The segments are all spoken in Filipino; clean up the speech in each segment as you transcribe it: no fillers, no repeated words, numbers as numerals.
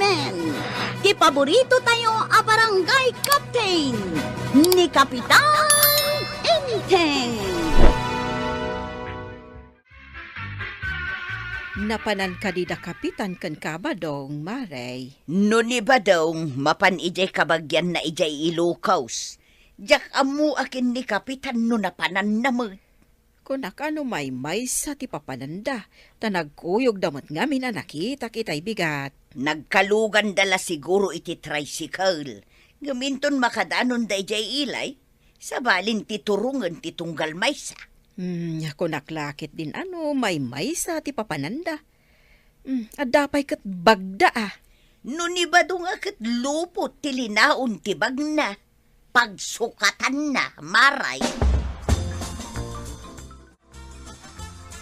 Inten! Ti paborito tayo a barangay captain ni Kapitan Inten! Napanan ka di da kapitan kan kabadong, Maray. No ni badong, mapan ijay kabagyan na ijay ilukaws. Jak amu akin ni kapitan no napanan na mo. Kunak ano may sa ti papananda, ta nagkuyog damot ngamin na nakita kita'y bigat. Nagkalugan dala siguro iti tricycle. Gaminton makadanon da ijay ilay. Sabalin ti turungan ti tunggal maysa. Kunak lakit din ano may sa ti papananda. Adapay kat bagda ah. No ni badong akit lupot ti linaon ti bagna. Pagsukatan na, Maray.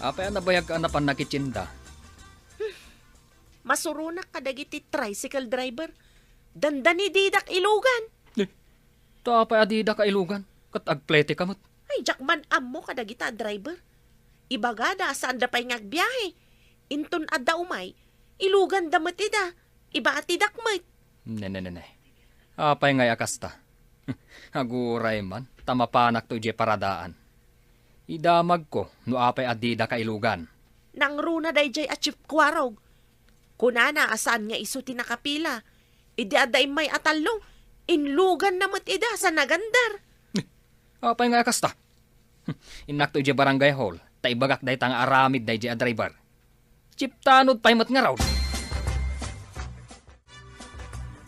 Apay na bayag ka na pan nakitsinda. Masurunak kadagiti tricycle driver. Dandani didak ilugan. Ta apay adida ka ilugan. Kat agplete kamot. Ay, jakman ammo kadagita driver. Ibagada saan da pa'y ngagbiyahe. Inton adda umay. Ilugan damat ida. Iba at idakmat. Ne. Apay ngay akasta. Aguray man. Tamapanak to ije paradaan. Idamag ko no apay adida ka ilugan. Nang runa day jay at chip kwarog. Kunana asaan nga iso tinakapila. Idi aday may atalong. Inlugan namat ida sa nagandar. Apay nga kasta. Inak to ije barangay hall. Ta ibagak day tang aramid day ije driver. Chiptanod pay mat nga raw.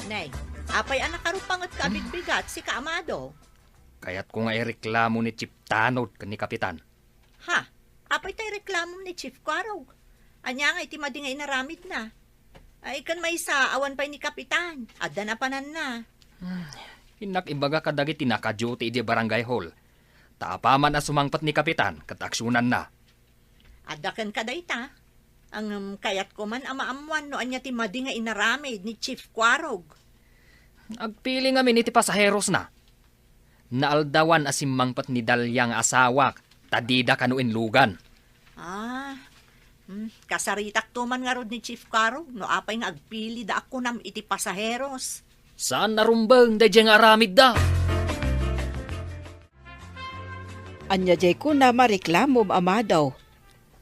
Nay, apay anak karupangot ka bigat si Kaamado. Kaya't ko nga ireklamo ni Chiptanod ni kapitan. Ha? Apay tayo reklamo ni Chief Kwarog. Anya nga iti madi nga inaramid na. Ay kan may sa awan pa'y ni Kapitan. Adda na panan na. Inak ibaga kadagi tinaka-duty ije barangay hall. Taapaman na sumangpat ni kapitan kat aksyonan na. Adda kan kadayta. Ang kayat ko man amaamuan no anya ti madi nga inaramid ni Chief Kwarog. Agpili nga miniti pasaheros na. Naaldawan asimangpat ni Dalyang asawak. Tadida kanuin lugan. Kasaritak to man nga rod ni Chief Kwarog no apay nga agpili da ako nam iti pasaheros. Saan narumbang da nga aramid da? Anya jay ko na mareklamo amadaw.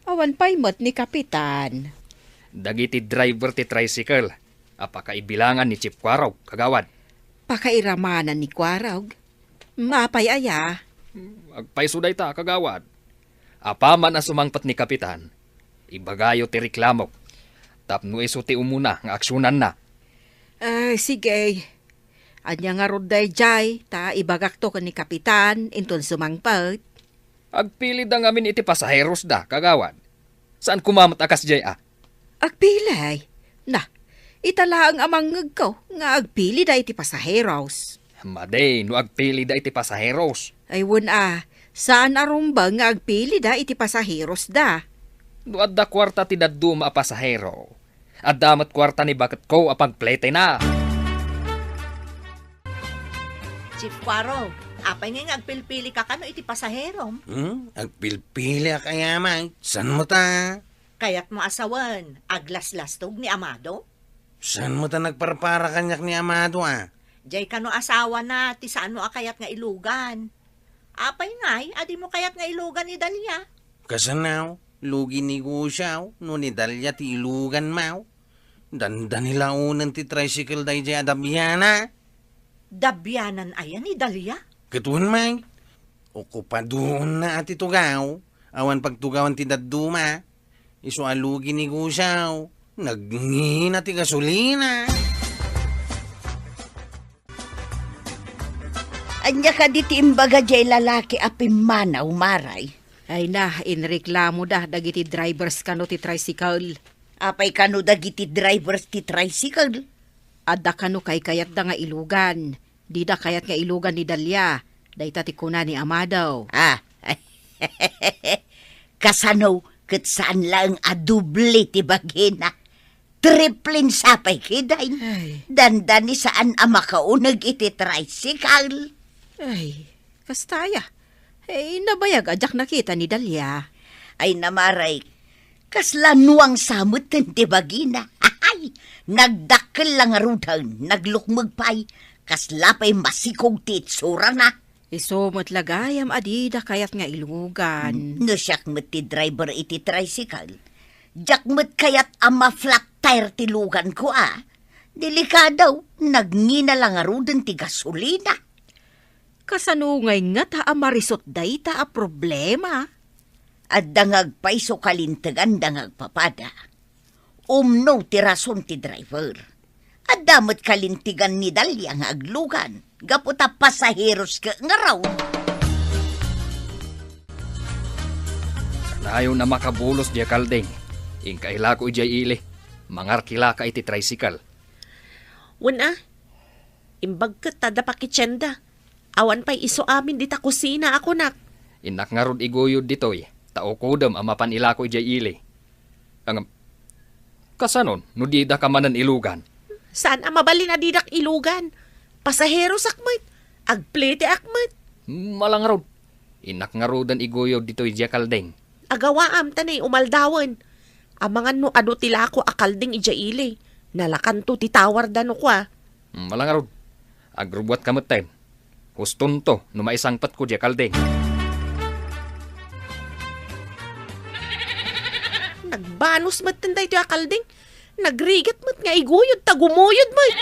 Awan pa'y mat ni kapitan. Dagiti driver ti tricycle. Apakaibilangan ni Chief Kwarog, kagawad. Pakairamanan ni Kwarog. Mapay aya. Agpaysuday ta, kagawad. Apaman na sumangpat ni kapitan. Ibagayo ti reklamok. Tapno iso ti umuna nga aksyonan na. Ay, sige. Anya nga roday jay, ta ibagak to ni kapitan, inton sumangpat. Agpili da ngamin iti pasaheros da, kagawad. Saan kumamat akas jay ah? Agpilay. Na, itala ang amangag ko, nga agpili da iti pasaheros. Maday, no agpili da iti pasaheros. Ay, saan arumba nga agpili da iti pasaheros da? No adda kwarta ti daduma a pasahero. Adamat kwarta ni bakit ko apagplete na. Chief Kwarog, apay nga agpilpili ka kano iti pasaherom. Agpilpili kaya man. San mo ta? Kayat mo asawan, aglaslastog ni Amado. San mo ta nagparpara kanyak ni Amado ah? Jay kano asawa na, ti saan mo akayat nga ilugan. Apay ngay, adi mo kayat nga ilugan ni Dalia. Kasanaw, lugi ni Gusyaw, no ni Dalya ti ilugan maw. Danda nila unan ti tricycle day jay adabiyana. Dabyanan ayan ni Dalia. Katuhan may, okupadoon na ati tugaw. Awan pagtugawan ti daduma. Iso alugi ni Gusyaw, nagnina ti gasolina. Anya ka di ti imbaga jay lalaki apimanaw, Maray. Ay na, inreklamo da, dagiti drivers kano ti tricycle. Apay kano dagiti drivers ti tricycle. Adda kano kay kayat da nga ilugan. Di da kayat nga ilugan ni Dalia. Dayta ti kuna ni Amadaw. Kasanaw, kat saan lang aduble ti bagina. Triplin sapay kiday. Danda ni saan amakaunag iti tricycle. Ay, kastaya. Ay, nabayag ajak nakita ni Dalia. Ay namaray, kasla nuang samot ti bagina. Ay, Ay, nagdakkel lang nga rudan, naglukmag pa'y, kasla pa'y masikog titsura na. Isumot lagayam adida kayat nga ilugan. No siyak met ti driver iti tricycle. Jak met kayat ama flat tire ti lugan ko Delikadaw, nagngina lang nga rudan ti gasolina. Kasanungay nga ta amarisot day ta a problema. At dangag pa'y so kalintagan dangag papada. Umno ti rason ti driver. At damot kalintigan ni Dalia nga aglugan. Gaputa pasaheros ka nga raw. Kanayon na makabulos diya kalding. Ingkaila ko ijay ili. Mangarkila ka iti tricycle. Wala. Imbag ka tada pakitsenda. Awan pa'y iso amin di ta kusina ako nak. Inak nga rod iguyod ditoy. Tao kodam amapan ila ko ijay ili. Ang kasanon, nudida ka manan ilugan. Saan ang mabalin na didak ilugan? Pasahero sakmat. Agplete akmat. Malang rod. Inak nga rodan iguyod ditoy diya kalding. Agawaam tanay umaldawan. Amangan no ado tila ako akalding ija ili. Nalakan to titawar dano ko Malang rod. Agrubwat kamutin. Huston to, numaisangpat ko diya kalding. Nagbanos mat tanday to akalding. Nagrigat mat nga iguyod tagumuyod mat.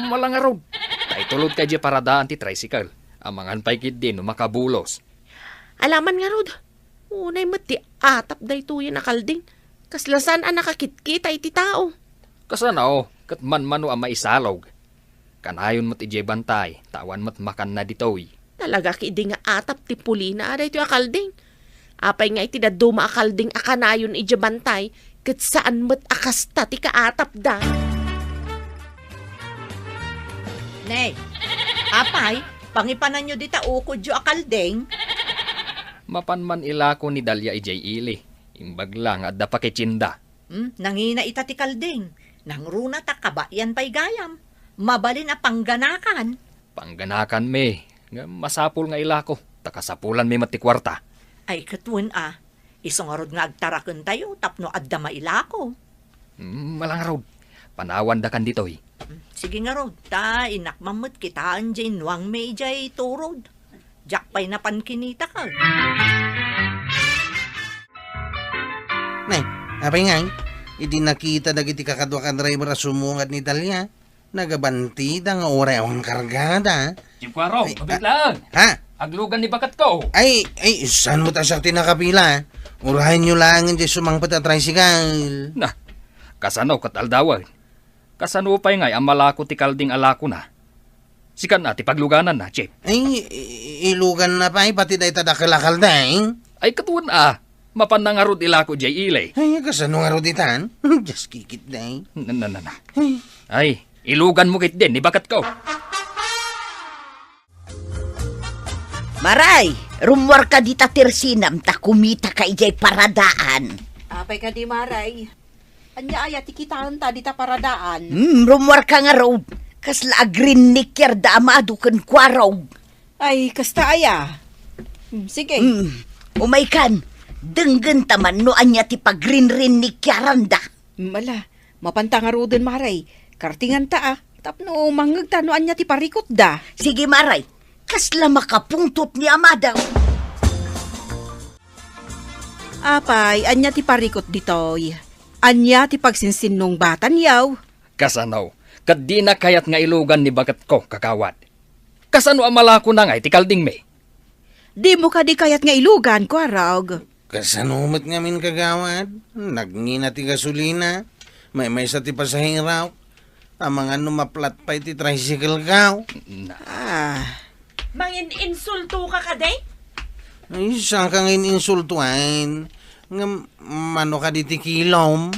Malang rod. Tay tulod ka diya paradaan ti tricycle. Amangan pa'y kid din, makabulos. Alaman nga rod. Unay mat ti atap day to yan akalding. Kaslasan ang nakakitkita iti tao. Kasana kat man-mano ang maisalog. Kanayon mo't ijay bantay, tawan mo't makan na ditoy. Talaga kidi nga atap ti pulina aday to akalding. Apay nga iti daduma akalding akanayon ija bantay, kat saan mo't akasta ti kaatap da. Nay, apay, pangipanan nyo dita ukod jo akaldeng. Mapanman ila ko ni Dalia ijay ili. Imbag lang at dapakitsinda. Nangina ita ti kaldeng. Nangruna ta kabayan pa'y gayam. Mabalin na pangganakan. Pangganakan me. Nga masapul nga ila ko. Takasapulan me matikwarta. Ay katun isong arod nga agtaraken tayo tapno adda mailako. Malang rod. Panawan da kan ditoy. Sige nga rod, ta inakmamot kitaan jay nuang may jay turod. Jakpay na pankinita ka. Nay, apay nga, idi nakita dagiti kakadwa ka driver sumungad ni Dalia. Nagabanti da nga oray ang kargada. Chikwaro, Ay, mabit lang. Ha? Aglugan ni bakat ko. Ay, saan mo ta siya tinakapila? Urahan nyo lang hindi sumangpat at tricycle. Na, kasano kat aldawan. Kasano pa'y ngay ang malako ti kalding alako na. Sikan na ti pagluganan na, Chip. Ay, ilugan na pa, pati da itadakalakal da, Ay katuan mapanangarod ilako jay ilay. Ay, kasano nga roditan? Just kikit da, Na. Ay, ilugan mo kit din, ni bakat ko. Maray, rumwar ka dita tirsinam, ta kumita ka ijay paradaan. Apay ka di maray. Anya aya tikitaan ta dita paradaan. Rumwar ka nga road. Kasla green nicker da amado ken kwaraw. Ay, kasta aya. Sige. Umay kan, denggen taman no anya ti pag-green nikyaran da. Mala, mapantangaruden maray. Kartingan ta Tapno mangag ta no anya ti parikot da. Sige maray, kasla makapungtot ni amadaw. Apay, anya ti parikot ditoy. Anya ti pagsinsinong batan yaw. Kasanaw, kat di na kayat nga ilugan ni bakat ko, kakawad. Kasano ang malako na nga, tikalding me. Di mo ka di kayat nga ilugan ko, arog. Kasanumat nga min kagawad. Nagngina ti gasolina. May sa ti pasahiraw. Amang ano maplat pa iti tricycle kaw. Mangin insulto ka kaday? Ay, saan kang ininsultuan? Nga, mano ka di ti kilom?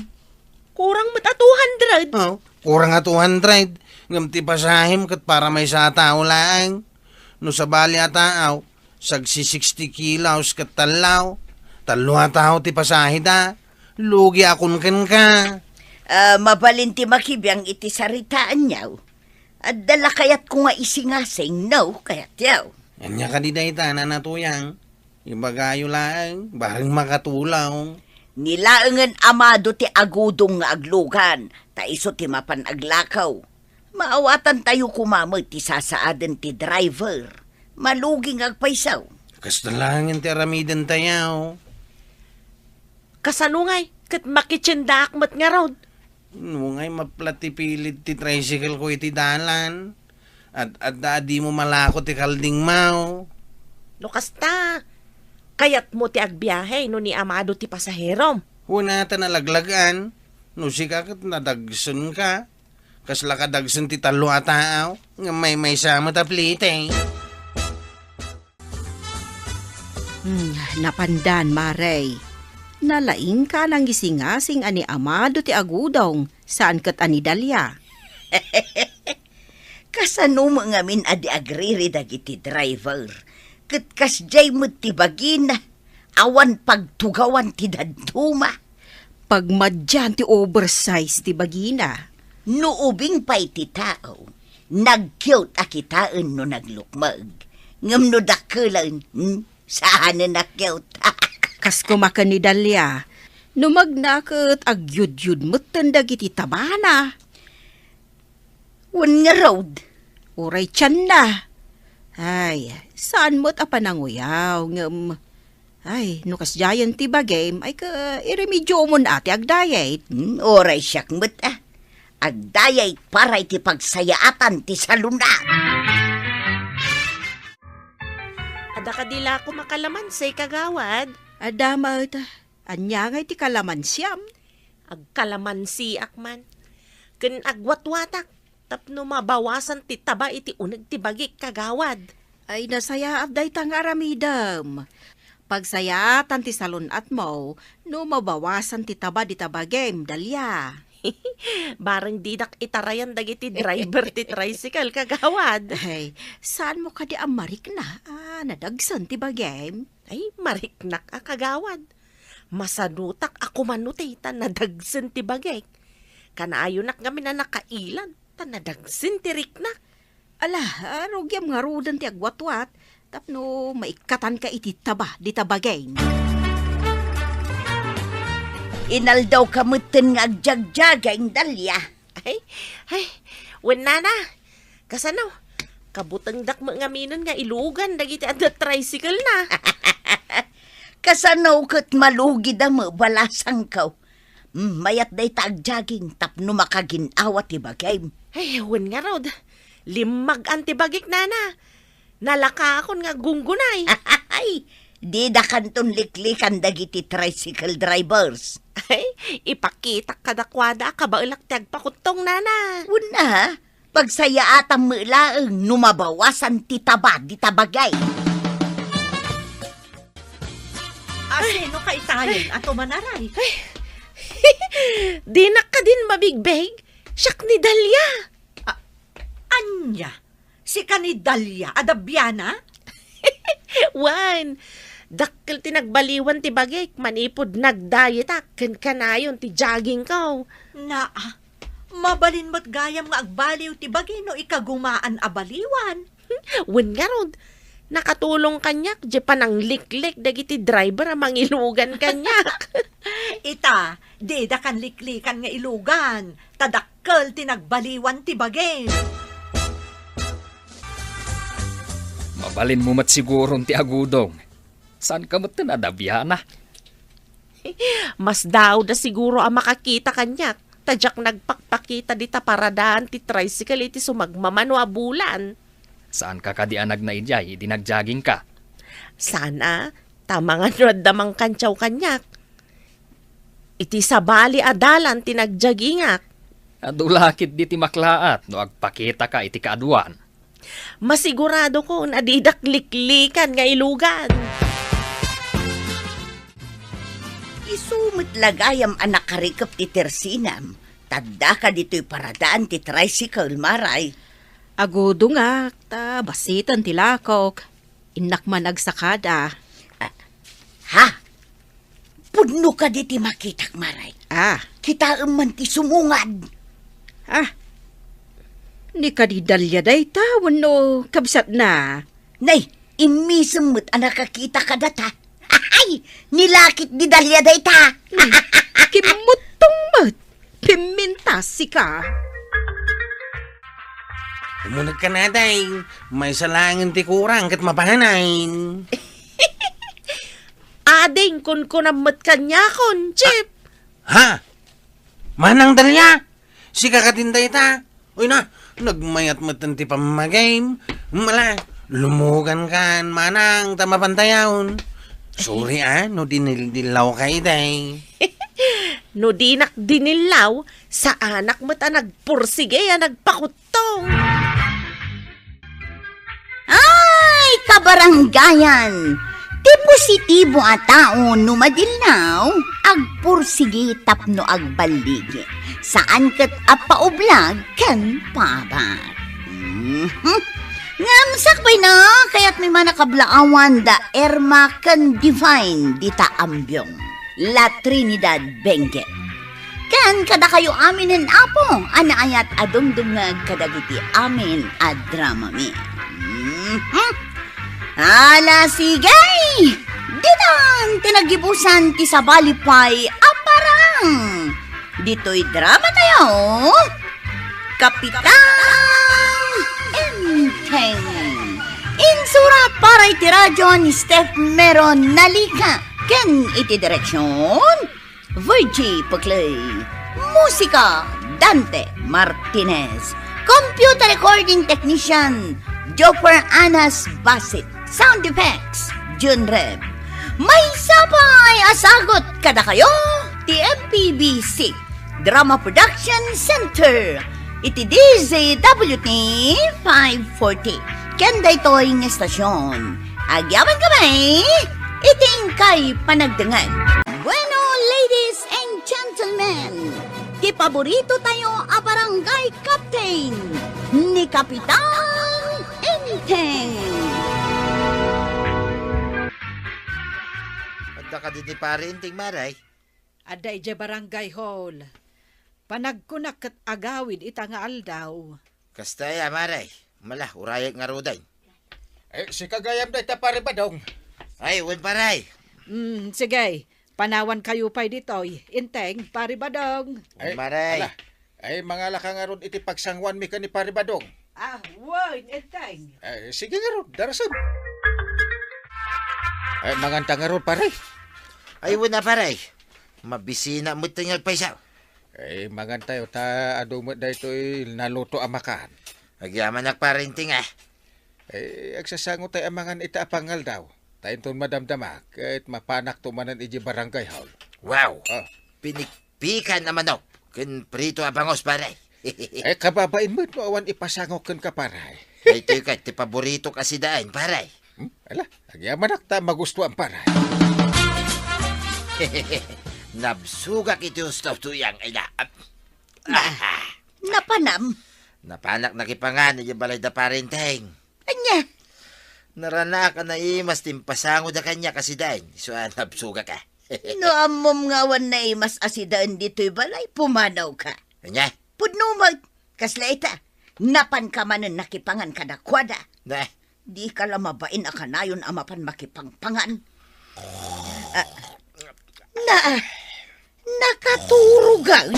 Kurang mata 200. Oh, kurang nga 200. Ngam ti pasahim kat para may sa tao lang. No sa bali ataaw, sagsi 60 kilos kat talaw. Talo tao ti pasahida. Lugi akon ken ka. Mabalin ti makibiyang iti saritaan niyaw. At dala kayat ko nga isingasing no, kayat yaw. Anya ka di dayta na natuyang. Ibagayo lang, baring makatulaw. Nilaangan amado ti agudong nga aglugan, ta iso ti mapan aglakaw. Maawatan tayo kumamag ti sasaaden ti driver. Maluging agpaisaw. Kastalangin ti aramidan tayaw. Kasanungay, kat makitsinda akmat nga raw. Nungay maplatipilit ti tricycle ko iti dalan. At di mo malako ti kalding mau. Lukas ta. Kayat mo ti agbiyahe no ni amado ti pasaherom. Huna ta nalaglagan. No sikakat nadagsun ka. Kasla ka dagsun ti talo ataaw. Nga may sama ta plite. Napandan, Maray. Nalaing ka ng gisingasing ani amado ti agudong saan kat ani Dalia. Kasano mo ngamin adi agriri dagiti driver. Kat kasjay mo ti bagina. Awan pagtugawan ti daduma. Pagmadyan ti oversize ti bagina. Nuubing pa'y ti tao. Nag-cute akitaan no naglukmag. Ngam no dakulan, saan na nag-cute? Kas kumakan ni Dalia. Numagnakot agyud-yud mutan dagiti tabana. Wan nga road. Uray tiyan na. Ay, saan mo't apananguyaw? Ay, nukas jayan ti bagay, ay ka iremedyo mo na ati agdayet. Oray siyak mo't agdayay paray ti pagsayaatan ti saluna. Ada kadila ko makalaman say kagawad. Adamat, anya nga ti kalaman siyam. Agkalamansi akman. Ken agwatwatak. Tapno mabawasan ti taba iti unag ti bagik kagawad. Ay nasaya abday tang aramidam. Pagsayatan ti salunat mo, no mabawasan ti taba di tabagem, Dalia. Barang didak itarayan dagiti driver ti tricycle kagawad. Ay, saan mo ka di amarik na? Nadagsan ti bagem. Ay, mariknak kagawad. Masanutak ako manutay nadagsan ti bagik. Kanaayonak kami na nakailan. Nadagsin tirik na. Ala, rugyam nga rudan ti agwatwat. Tapno maikatan ka iti taba, di tabagay. Inaldaw kamutin nga agjagjagay Dalia. Ay, wala na. Kasano? Kabutang dakma nga minon nga ilugan dagiti at tricycle na. Kasanaw kat malugi da mo balasang kaw. Mayat day tagjaging tapno makaginawa ti bagay. Ay, wan nga rod. Limag antibagik nana. Nalaka akon nga gunggunay. Ay, di da kanton liklikan dagiti tricycle drivers. Ay, ipakita kadakwada kabailak ti agpakuttong nana. Una, pagsayaatan mo ilaang numabawasan ti taba di tabagay. Asino ka itayin ato manaray? Di na ka din mabigbeg. Siyak ni Dalia. Anya? Si kanidalya, adabyana? Wan, dakkel tinagbaliwan ti bagay, manipod nagdayetak, kanayon ti jogging ko. Mabalin mo't gayam nga agbaliw ti bagay no ikagumaan abaliwan. Wan nga rod, nakatulong kanyak, di pa nang liklik dagiti driver ang mangilugan kanyak. Ita, di da kan liklikan nga ilugan, tadakkel tinagbaliwan ti bagay. Mabalin mo mat siguro ti agudong. Saan ka mat nadabya na? Mas daw da siguro ang makakita kanyak. Tadyak nagpakpakita di taparadaan ti tricycle iti sumagmamano a bulan. Saan ka kadianag na ijay, di nagjaging ka? Sana, tamang ano damang kantsaw kanyak. Iti sabali adalan tinagjagingak. Adulakit di ti maklaat, no agpakita ka iti kaaduan. Masigurado ko na didak liklikan nga ilugan. Isumit lagayam anak karikap ti tersinam. Tadda ka dito'y paradaan ti tricycle, Maray. Agudo nga, ta basitan ti lakok. Inak man agsakada. Ha? Pudno ka diti makitak, Maray. Kita man ti sumungad. Ni kadidalya day tawan no, kabsat na. Nay, imisamot ang nakakita ka data. Ay, nilakit ni Dahlia dayta. Kimutong mat. Pimintas ka. Umunag ka na, day. May salangin ti kurang kat mapahanain. Ading kun kunamat kanya kon, Chip. Ha? Manang Dahlia? Si kakatinday ta? Uy na, nagmayat matan ti pamagame. Mala, lumugan kan, manang tamapantayaon. Sorry no dinildilaw kay day. No dinak dinilaw, sa anak mo ta nagpursige nagpakutong. Ay, kabaranggayan! Ti positibo a tao no madilnaw, agpursigi tapno agbaligi. Saan kat apaublag kan pabat. Ngam sakbay na, kaya't may manakablaawan da Erma kan divine dita ambyong. La Trinidad Benguet. Kan kada kayo aminin apo, anaayat adumdumag kadagiti amin a drama mi. Ala sigay! Ditan tinagibusan ti sabalipay aparang. Dito'y drama tayo. Kapitan Enteng. Insurat para iti radyo ni Steph Meron Nalika. Ken iti direksyon Virgie Paclay. Musika Dante Martinez. Computer recording technician Joper Anas Basit. Sound effects Jun Reb. May sabay asagot kada kayo ti MPBC Drama Production Center. Iti DZWT 540. Kenda ito'y ng estasyon. Agyaman kamay, iting kay panagdangan. Bueno, ladies and gentlemen, ti paborito tayo a barangay captain ni Kapitan Enteng. Adda ka di pare inting maray. Aday je barangay hall. Panagkunak kat agawid ita nga aldaw. Kastaya maray. Malah urayag nga roday. Si kagayam day ta pare ba dong? Ay, wan paray. Sige, panawan kayo pa'y ditoy. Inteng, pari badong. Maray. Ala, ay mga laka nga ron iti pagsangwan mi ka ni pare ba dong? Word, inteng. Sige nga ron, darasan. Ay, manganta nga ron pare. Ay, wan na paray. Mabisina mo tingal paysaw. Ay, manganta yo ta ado mo da ito'y naluto amakan. Agyaman nak pare inting Ay, agsasango tayo amangan ita apangal daw. Tayo ton madamdama, kahit mapanak tumanan iji barangay hall. Wow. Oh. Pinikpikan naman daw. Kun prito abangos paray. Ay, kababain mo awan ipasango kan ka paray. Ay, ito'y ka, ti paborito kasi daan paray. Ala, agyaman ta magusto ang paray. Nabsugak ito stop tuyang ina. Napanam. Napanak nakipangan iji balay da parenteng. Anya, Narana ka na imas timpasango da kanya kasi dahil. So, nabsuga ka. no amom ngawan na imas asidaan dito'y balay, pumanaw ka. Kanya? Pudnumag, kaslaita, napan ka manan nakipangan ka na kwada. Na, Di ka lang mabain a kanayon amapan makipangpangan. Nakaturugan.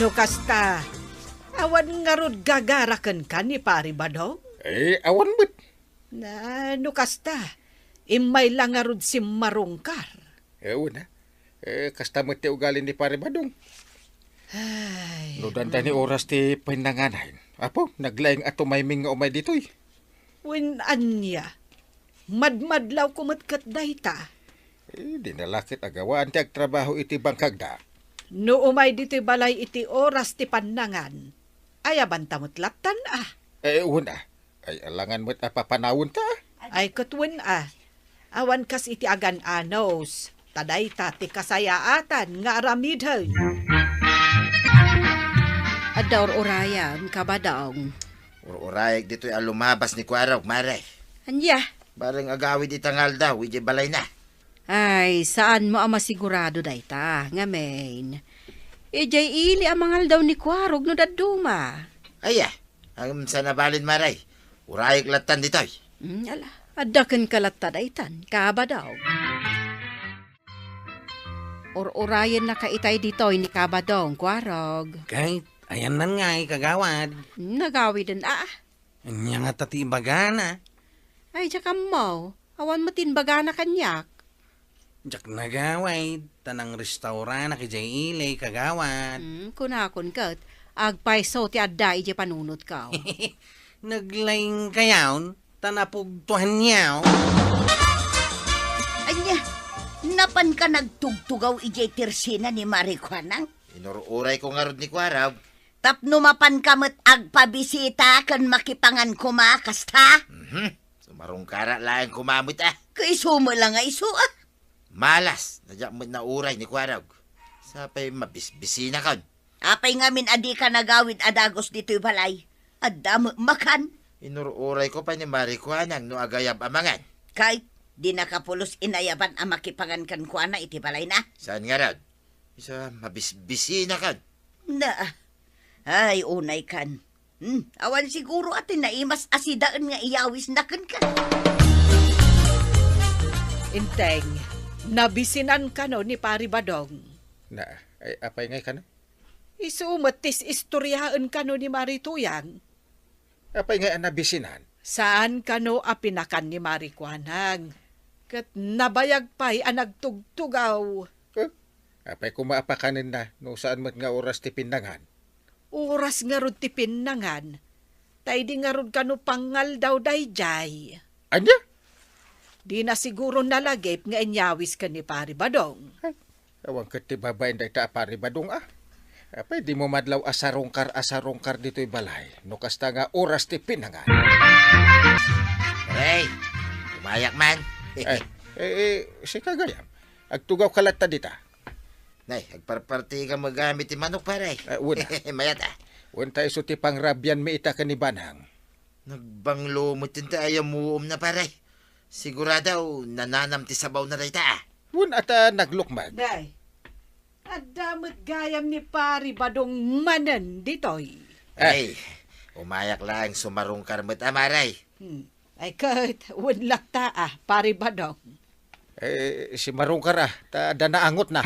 No kasta, awan nga rod gagarakan ka ni pari badong. Awan mo't. No kasta, imay lang nga rod si marungkar. Ewan na. Kasta mo ti ugali ni pare badong. Ay, No danda ni oras ti pinanganahin. Apo, naglaing ato may nga umay dito'y. win anya, madmadlaw kumatkat dayta. Di nalakit agawaan ti agtrabaho iti bangkagda. No umay diti balay iti oras ti panangan, ayaban tamot latan Ewan na. Ay alangan mo't papanawon ta. Ay katwin awan kas iti agan anos, tadayta ti kasayaatan nga aramidhan. Ador orayan kabadaong. urayag dito'y alumabas ni Kuaraw, maray. Anya? Barang agawid itangal daw, iji balay na. Ay, saan mo ang masigurado dayta, nga main? Ijay ili ang mangal daw ni Kwarog no daduma. Ay, ang sa nabalin, maray. Urayag latan dito'y. Ala, Adakan kalatadaytan, Kabadong. Or-orayan na kaitay ditoy ni Kabadong, Kwarog. Kahit, ayan nan nga kagawad. Nagawi din Anya nga tati bagana. Ay, tsaka mo. Awan mo tinbaga na kanyak. Jak nagawad. Tanang restaurant na kay Ilay kagawad. Kunakon kat. Agpaiso ti adda ije panunot ka. Naglaing kayawn. Tanapugtuhan niyaw. Anya, napan ka nagtugtugaw ijay tersina ni Marikwanang? Inururay ko nga rod ni Kwaraw. Tapno mapan kamot agpabisita kan makipangan kumakas ta? Sumarong kara lang kumamit Kay sumo lang nga iso Malas, nadyak mo na uray ni Kwaraw. Sapay mabisbisina kon. Apay ngamin adi ka nagawid adagos dito'y balay. Adamo makan. Inururay ko pa ni Marikwanang no agayab amangan. Kahit di nakapulos inayaban ang makipangan kan kuana iti balay na. Saan nga rod? Isa mabisbisina kon. Na, ay unay kan. Awan siguro atin na imas asidaan nga iyawis na kan ka. Inteng, nabisinan ka no ni Pari Badong. Na, ay apay ngay ka na? Isumatis istoryaan ka no ni Marituyang. Apay ngay ang nabisinan? Saan ka no apinakan ni Marikwanang? Kat nabayag pa'y anagtugtugaw. Apay kumaapakanin na no saan mat nga oras ti pindangan. Oras nga rod ti pinnangan. Tay di nga rod ka no pangal daw dayjay. Anya? Di na siguro nalagip nga inyawis ka ni Pari Badong. Awang kat ti babayin da ita Pari Badong Apay di mo madlaw asarongkar dito'y balay. No kasta nga oras ti pindangan. Hey, umayak man. Si kagayam. Agtugaw kalata dita. Nay, agparparti ka magamit ti manok paray. Una. Mayat Untay so ti pangrabyan mi ita kanibanang. Nagbanglo mo tinta ayaw muom na paray. Sigurado, nananam ti sabaw na rayta Un ata naglukmag. Day, adamot gayam ni Pari Badong manan ditoy. Ay, umayak lang sumarong karmat amaray. Ay kat, wunlak ta Pari Badong. Si Marungkar ta danaangot na.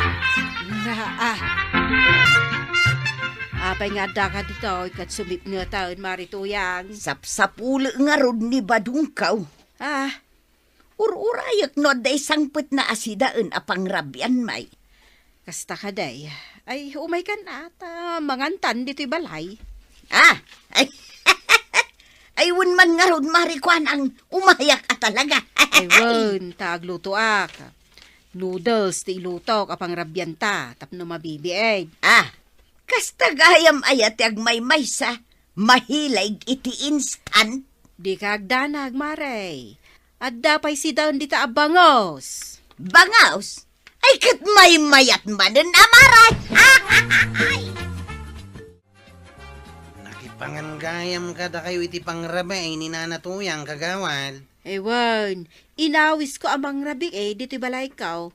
Apay nga da ka dito, kat sumip nga taon Marituyang. Sapsapuli nga rod ni Badungkaw. Ururayak no day sangput na asidaan apang rabyan may. Kasta ka day. Ay, umay ka na, mangantan dito'y balay. Ay, ay man nga rod Marikwan ang umayak talaga. Ay, wan, tagluto Noodles, ti ilutok, apang rabyanta, tapno mabibieg. Kasta gayam ayat ag may maysa, mahilig iti instant. Di kagdanag, Maray. At dapay si daon dita abangos. Bangaos? Ay kat may mayat manan amaray. Nakipangangayam ka da kayo iti pangrabay ni nanatuyang kagawad. Ewan, inawis ko amang rabi dito'y balay kaw.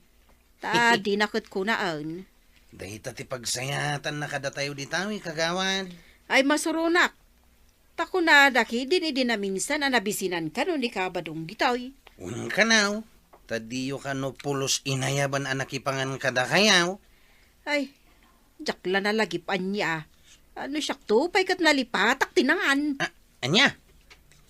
Di nakot ko naan. Dahita ti pagsayatan na kada tayo ditawi kagawad. Ay masurunak. Tako na daki, din na minsan na nabisinan ka no ni Kabadong ditoy. Unang kanaw, tadiyo ka no pulos inayaban anak ipangan kada kayaw. Ay, jakla na lagipan niya. Ano siya to, pay kat nalipatak tinangan. Anya?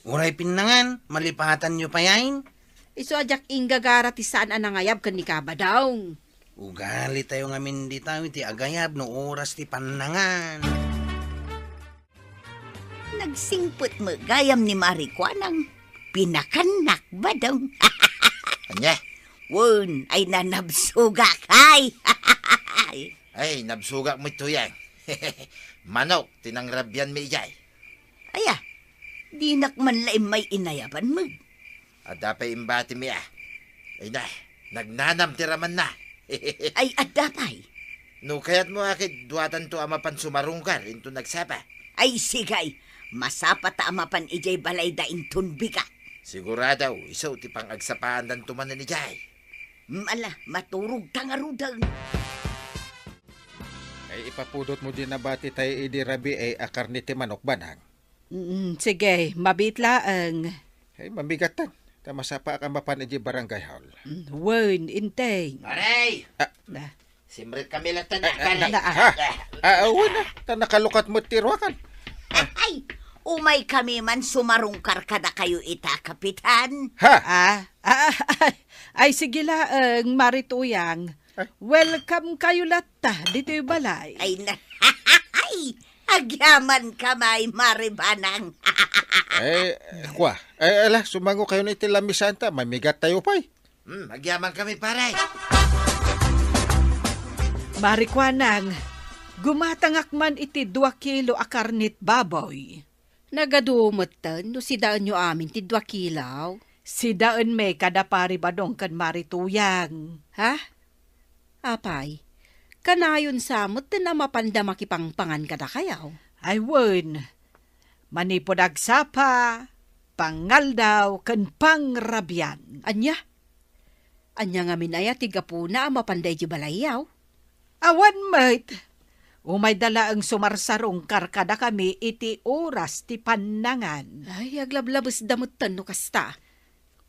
Uray pinangan, malipatan nyo pa yain. Iso ajak inggagara ti saan anangayab kan ni Kabadong. Ugali tayo ngamin di tayo iti agayab no oras ti panangan. Nagsingput mo gayam ni Marikwan ang pinakanak ba daw? Anya? Wun, ay nanabsuga kay. Ay, nabsuga mo ito yan. Manok, tinangrabyan mi ijay. Aya, di nakman laim may inayaban mo. At dapay imbati mi Ay na, nagnanam tiraman na. Ay adapay. No kayat mo akit duwatan to amapan sumarungkar into nagsapa. Ay sigay, masapa ta amapan ijay balay da intun biga. Sigurado, isaw ti pang agsapaan dan tumanan ni Jay. Mala, maturog tangarudang. Ay ipapudot mo din na bati tayo idirabi akar ni ti manok banang. Sige, mabitlaang. Ay mabigatan. Tamasapa ka mapan iti barangay hall. Wen, inteng. Paray! Na. Simrit kami lang tanak, paray. Wala. Ta nakalukat mo tirwakan. Ay, umay kami man sumarungkar kada kayo ita, Kapitan. Ha? Ay, sige laang, Marituyang. Welcome kayo lata, dito'y balay. Ay, ay, agyaman kamay, Maribanang. Kwa. Ala, sumango kayo na itilamisan ta. Mamigat tayo pa'y. Magyaman kami, paray. Marikwanang, gumatangak man iti 2 kilo a karnit baboy. Nagadumot tan, no si daan nyo amin ti 2 kilaw. Si daan may kada pari badong kan Marituyang. Ha? Apay, kanayon samot na mapanda makipangpangan kada kayaw. Ay wen, manipod agsapa, pangaldaw, kan pangrabyan. Anya? Anya nga minaya tigapuna ang mapanday di balayaw. Awan mate, umay dala ang sumarsarong karkada kami iti oras ti panangan. Ay, aglablabas damot tan no kasta.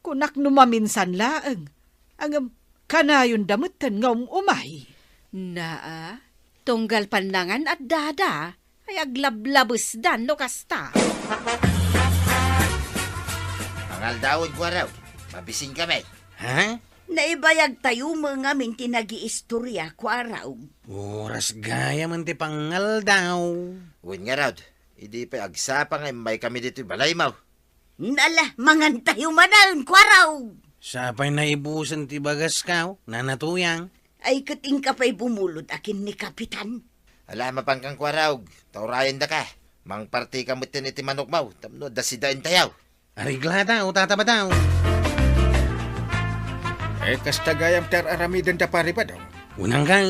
Kunak numaminsan laang, ang kanayon damutan ngam umay. Naa, tunggal pandangan at dada, ay aglablabas dan no kasta. Pangaldawon ko raw. Mabising kami. Ha? Naibayag tayo mga minti nag-iistorya ko araw. Oras gaya man ti pangal daw. Uwan nga raw. Hindi pa agsapang ay may kami dito balay mo. Nala, mangan tayo manan ko araw. Sapay na ibusan ti bagas kaw, nanatuyang. Ay, kating ka pa'y bumulod akin ni Kapitan. Alam mapang kang kwaraw. Taurayan da ka. Mang parti ka mo iti manok mo. Tamno, dasidain tayaw. Arigla daw, tataba daw. Kasta gayam tar aramidan da pari ba daw? Unang kang,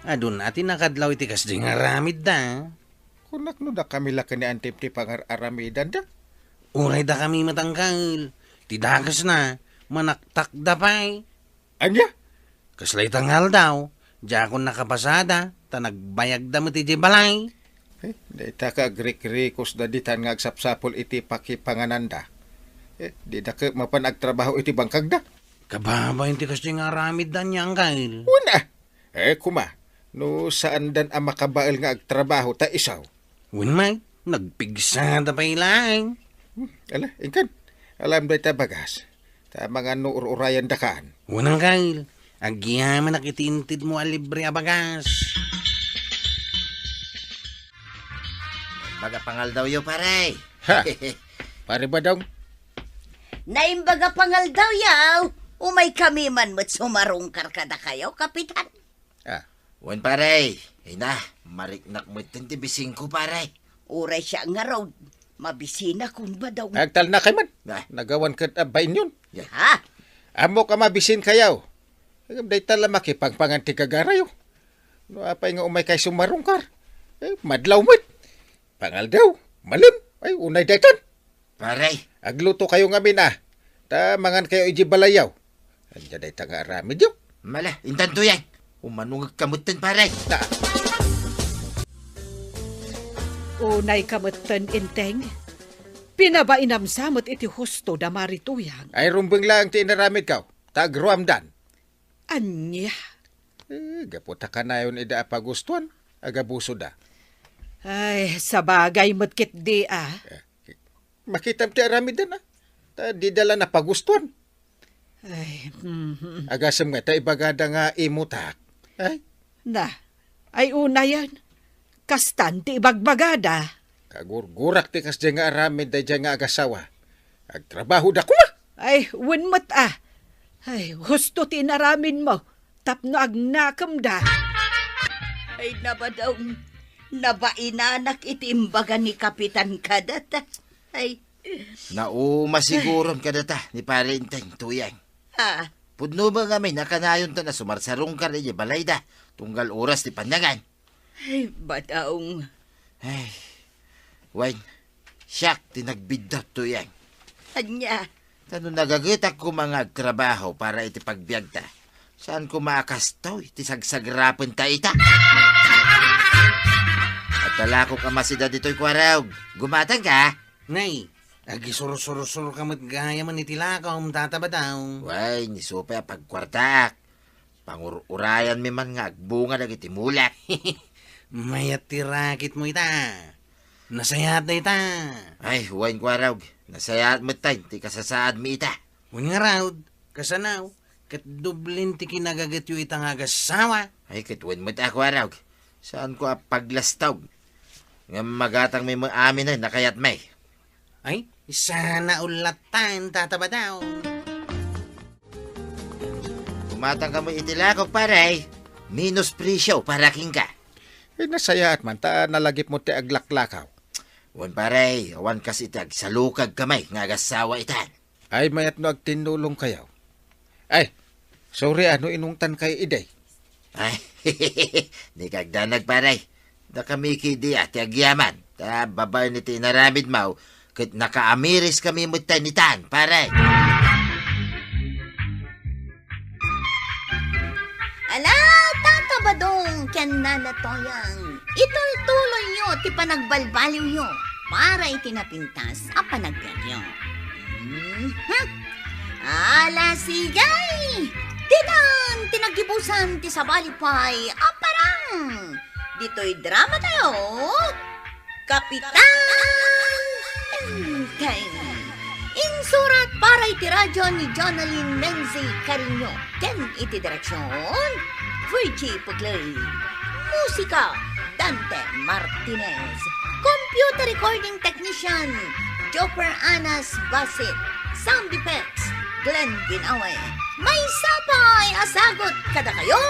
adun natin nakadlaw iti kasdi nga ramid da. Kunak no da kami laki ni antip ti pangar aramidan da. Uray da kami matangkal. Tidakas na, manaktak da pa'y. Anya? Kaslay tangal daw, diya akong nakapasada, ta nagbayag da mo ti balay. Dita ka agrik-rikos da ditan nga agsapsapol iti pakipangananda. Di da ka mapanagtrabaho iti bangkag da. Kababa yung tikas nga ramid da niyang kail. Una! Kuma, no saan dan ang makabaal nga agtrabaho ta isaw? Unmay, nagpigsada pa ilang. Ala, ingkan. Alam da ita bagas. Ta mga nuur-urayan dakaan. Unang kail, agyaman nakitintid mo alibre abagas. Baga pangal daw yo, paray. Ha? Pare ba daw? Naimbaga pangal daw yaw. Umay kami man mo't sumarungkar kada kayo, Kapitan. Uwan, paray. Ay na, mariknak mo iti bising ko, paray. Uray siya nga raw. Mabisina kung ba daw. Agtal na kay man. Ah. Nagawan ka bain yun. Ha? Amo ka mabisin kayaw. Day tala makipangpangan ti kagarayo. No apay nga umay kay sumarungkar. Madlaw mo't. Pangal daw. Malim. Ay, unay daytan. Paray. Agluto kayo nga mina. Ta mangan kayo iji balayaw. Anya day nga aramid yun. Mala, intan to yan. Umanungag kamutan, paray. Unay kamutan inteng. Pinabainam samot iti husto da Marituyang. Ay rumbeng lang ti inaramid kaw. Tagruamdan. Anya. Gaputa ka na yun ida apagustuhan. Agabuso da. Ay, sabagay matkit di Makitam ti aramid dan Ta di dala na pagustuhan. Ay, Agasam nga ta ibagada nga imutak. Ay, na. Ay una yan. Kastan ti ibagbagada. kagurgurak ti kas nga aramid da nga agasawa. Agtrabaho da kuma. Ay, winmat Ay, husto ti naramin mo. Tapno agnakam da. Ay, nabadaw. Nabainanak itimbaga ni Kapitan kadata. Ay, Nauma siguron ka data ni pare inteng tuyang. ha? Pudno ba nga may nakanayon ta na sumarsarong ka rin balay da. Tunggal oras ti panyangan. Ay, badaong. Ay, Wine, siyak tinagbidap tuyang. Anya, Tano nagagitak ko mga trabaho para iti pagbiag ta. Saan ko makastaw iti sagsagrapan ta ita? At talako ka masida dito'y kwaraw. Gumatang ka? Nay, Agisuro-suro-suro ka gaya man itilakaw, tatabadaw. Way, ni Sope pagkwartak. Pangurayan mi man nga agbunga dagiti mulak. Mayat tirakit mo ita. Nasayat na ita. Ay, huwain ko araw. Nasayat mo tayo, ti kasasaad mi ita. Huwag nga raw, kasanaw. Kat dublin ti kinagagat yu itang agasawa. Ay, katuwan mo ta ako araw. Saan ko paglastaw? Nga magatang may mga amin na nakayat may. Ay, sana ulatan tatabadaw. Kumatang ka mo itilakog paray. Minus presyo para king ka. Nasayaat man, ta nalagip mo ti aglaklakaw. Wan paray, awan kasi tag salukag kamay nga agasawa itan. Ay, mayat no agtinulong kayaw. Ay, sorry, ano inungtan kay iday? Ay, di kagdanag paray. Da kami kidi ati agyaman. Ta babay ni tinaramid mau. Kat nakaamiris kami mo tanitan, paray. Ala, tatabadong ken nanatoyang. Ituloy-tuloy nyo, ti panagbalbaliw nyo. Para itinapintas a panagganyo. Ala, sigay! Tinan, tinagibusan ti sabalipay, aparang! Dito'y drama tayo, Kapitan Enteng. Insurat para iti radyo ni Jonalyn Menzi Carino. Ken iti direksyon, Virgie Puglay. Musika, Dante Martinez. Computer recording technician, Joper Anas Basit. Sound effects, Glenn Ginawe. May sapay asagot kada kayo,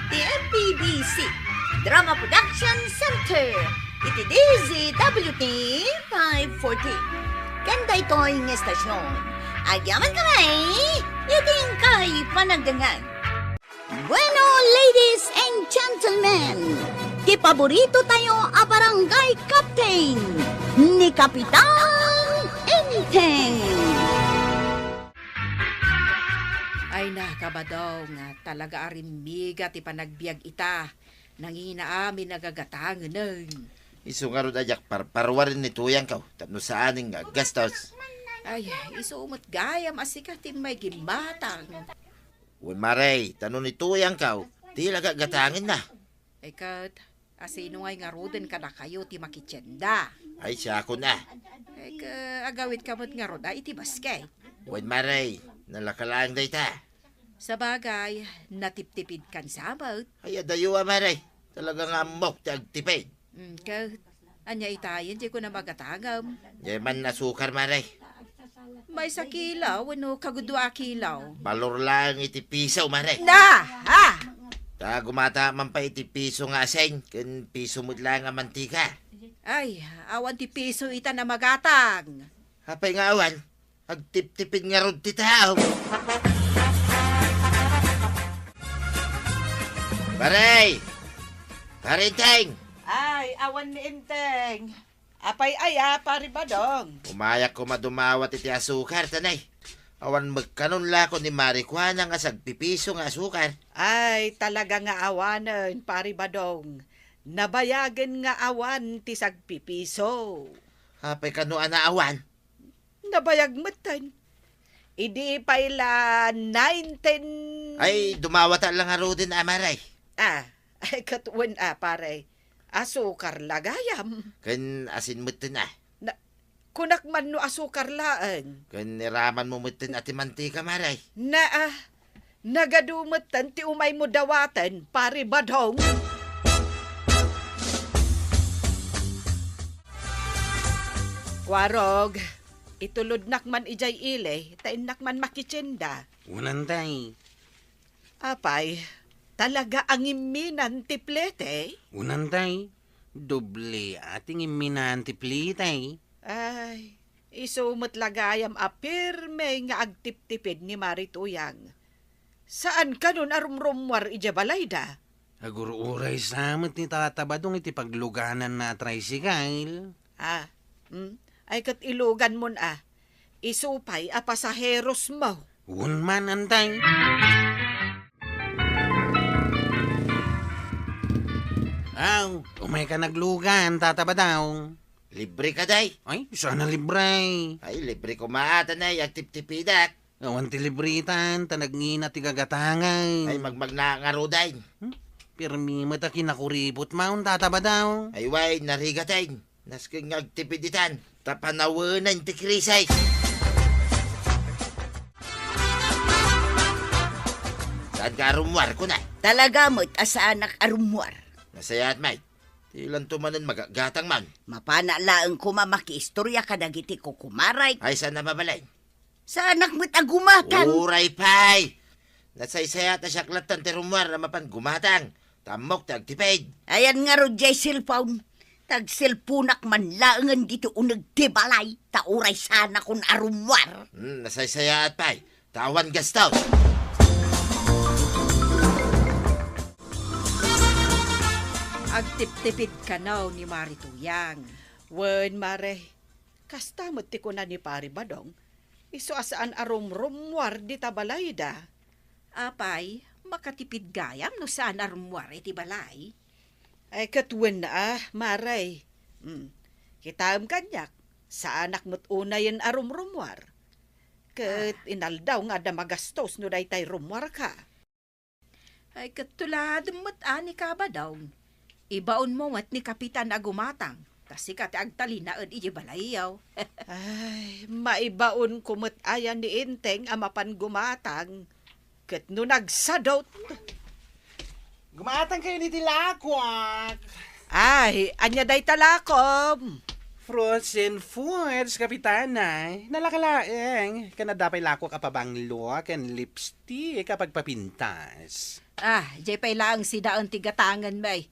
the MPBC Drama Production Center. Iti DZWT 540. Kanda ito'y ng estasyon. Agyaman kamay, iting kay panagdangan. Bueno, ladies and gentlemen, ti paborito tayo a barangay captain ni Kapitan Enteng. Ay nakabadaw nga talaga arimbiga ti panagbiag ita. Nangina amin nagagatangan ng. Iso nga ron ajak parwarin ni tuyang kaw. Tapno sa aning gastos. Ay, isumot gayam asika ti may gimatang. Wan maray, tanong ni tuyang kaw. Di laga gatangin na. Ay kat, asino ngay nga roden ka na kayo ti makitsenda. Ay siya ako na. Ay ka, agawit ka mo't nga roda iti baskay. Wan maray, nalakalang day ta. Sa bagay, natiptipid kan samot. Ay adayo maray. Talaga nga mok ti agtipid. Kat, anya itayin, di ko na magatagam. Yaman na sukar maray. May sa kilaw, ano kagudwa kilaw. Balor lang iti piso maray. Na! Ha! Ta gumata man pa iti piso nga aseng. Kun piso mo lang nga mantika. Ay, awan ti piso ita na magatang. Hapay nga awan. Agtip-tipid nga ron ti tao. Paray! Parinteng! Ay, awan ni Enteng. Apay aya, pari badong. Umayak ko madumawat iti asukar, tanay. Awan magkanon lako ni Marikwana nga sagpipiso nga asukar. Ay, talaga nga awanan, pari badong. Nabayagan nga awan ti sagpipiso. Hapay kano na awan. Nabayag matan. Idi paila 19... Ay, dumawat lang nga ro din amaray. Ay katuwan pare. Asukar lagayam. Kan asin mutin Kunak man no asukar laan. Kan niraman mo mutin ati mantika maray. Nagadumatan ti umay mo dawatan, pare badong. Warog, itulod nakman ijay ile, tain nakman makitsenda. Unantay. Apay, talaga ang iminan ti plete? Unantay. Doble ating iminanti plitay. Ay, isumot lagayam apirme nga agtip-tipid ni Marituyang. Saan ka nun arumrumwar ijabalayda? Agururay samot ni tatabadong iti pagluganan na tricycle. Ay kat ilugan mo isupay a pasaheros mo. Unman antay. Aw, umay ka naglugan, tatabadaw. Libre ka, day. Ay, sana libre. Ay, libre ko maatan ay, agtip-tipidak. Awan ti libritan, tanagngina ti gagatangan. Ay, magmagnangaro, day. Pirmi mata kinakuripot maun tataba daw. Ay, way, narigatay. Nasking agtipiditan. Tapanawanan ti krisay. Saan ka arumwar ko na? Talaga mo't asa anak arumwar. Nasaya at may. Ilan tumanan magagatang man. Mapana laang kumamaki istorya ka dagiti ko kumaray. Ay, saan na mabalay? Sa anak mo't agumatang. Uray pay! Nasaysaya at asyaklat ti rumwar na mapan gumatang. Tamok tagtipid. Ayan nga ro jay cellphone. Tag cellphone man laangan dito unag tibalay. Tauray sana kun arumwar. Nasaysaya at pay. Tawan gastaw. Agtip-tipid ka now ni Marituyang. Wen, mare. Kasta mo ti ko na ni Pari Badong. Iso asaan arum-rumwar di tabalayda. Apay, makatipid gayam no saan arumwar iti balay. Ay katwen na maray. Kitaam kanyak, sa anak mo't unayan arum-rumwar. Kat inaldaw nga da magastos no daytay rumwar ka. Ay katulad mo't ani ka ba daw? Ibaon mo mat ni Kapitan Agumatang. Kasi kati agtalinaad iji balayaw. Ay, maibaon kumot ayan ni Inteng amapan gumatang. Kat no nagsadot. Gumatang kayo ni Tilakwak. Ay, anya day talakom. Frozen foods, kapitana. Nalakalaeng. Kanadapay lakwak apabanglo, ken lipstick kapag papintas. Jay pay lang si daon tigatangan bay.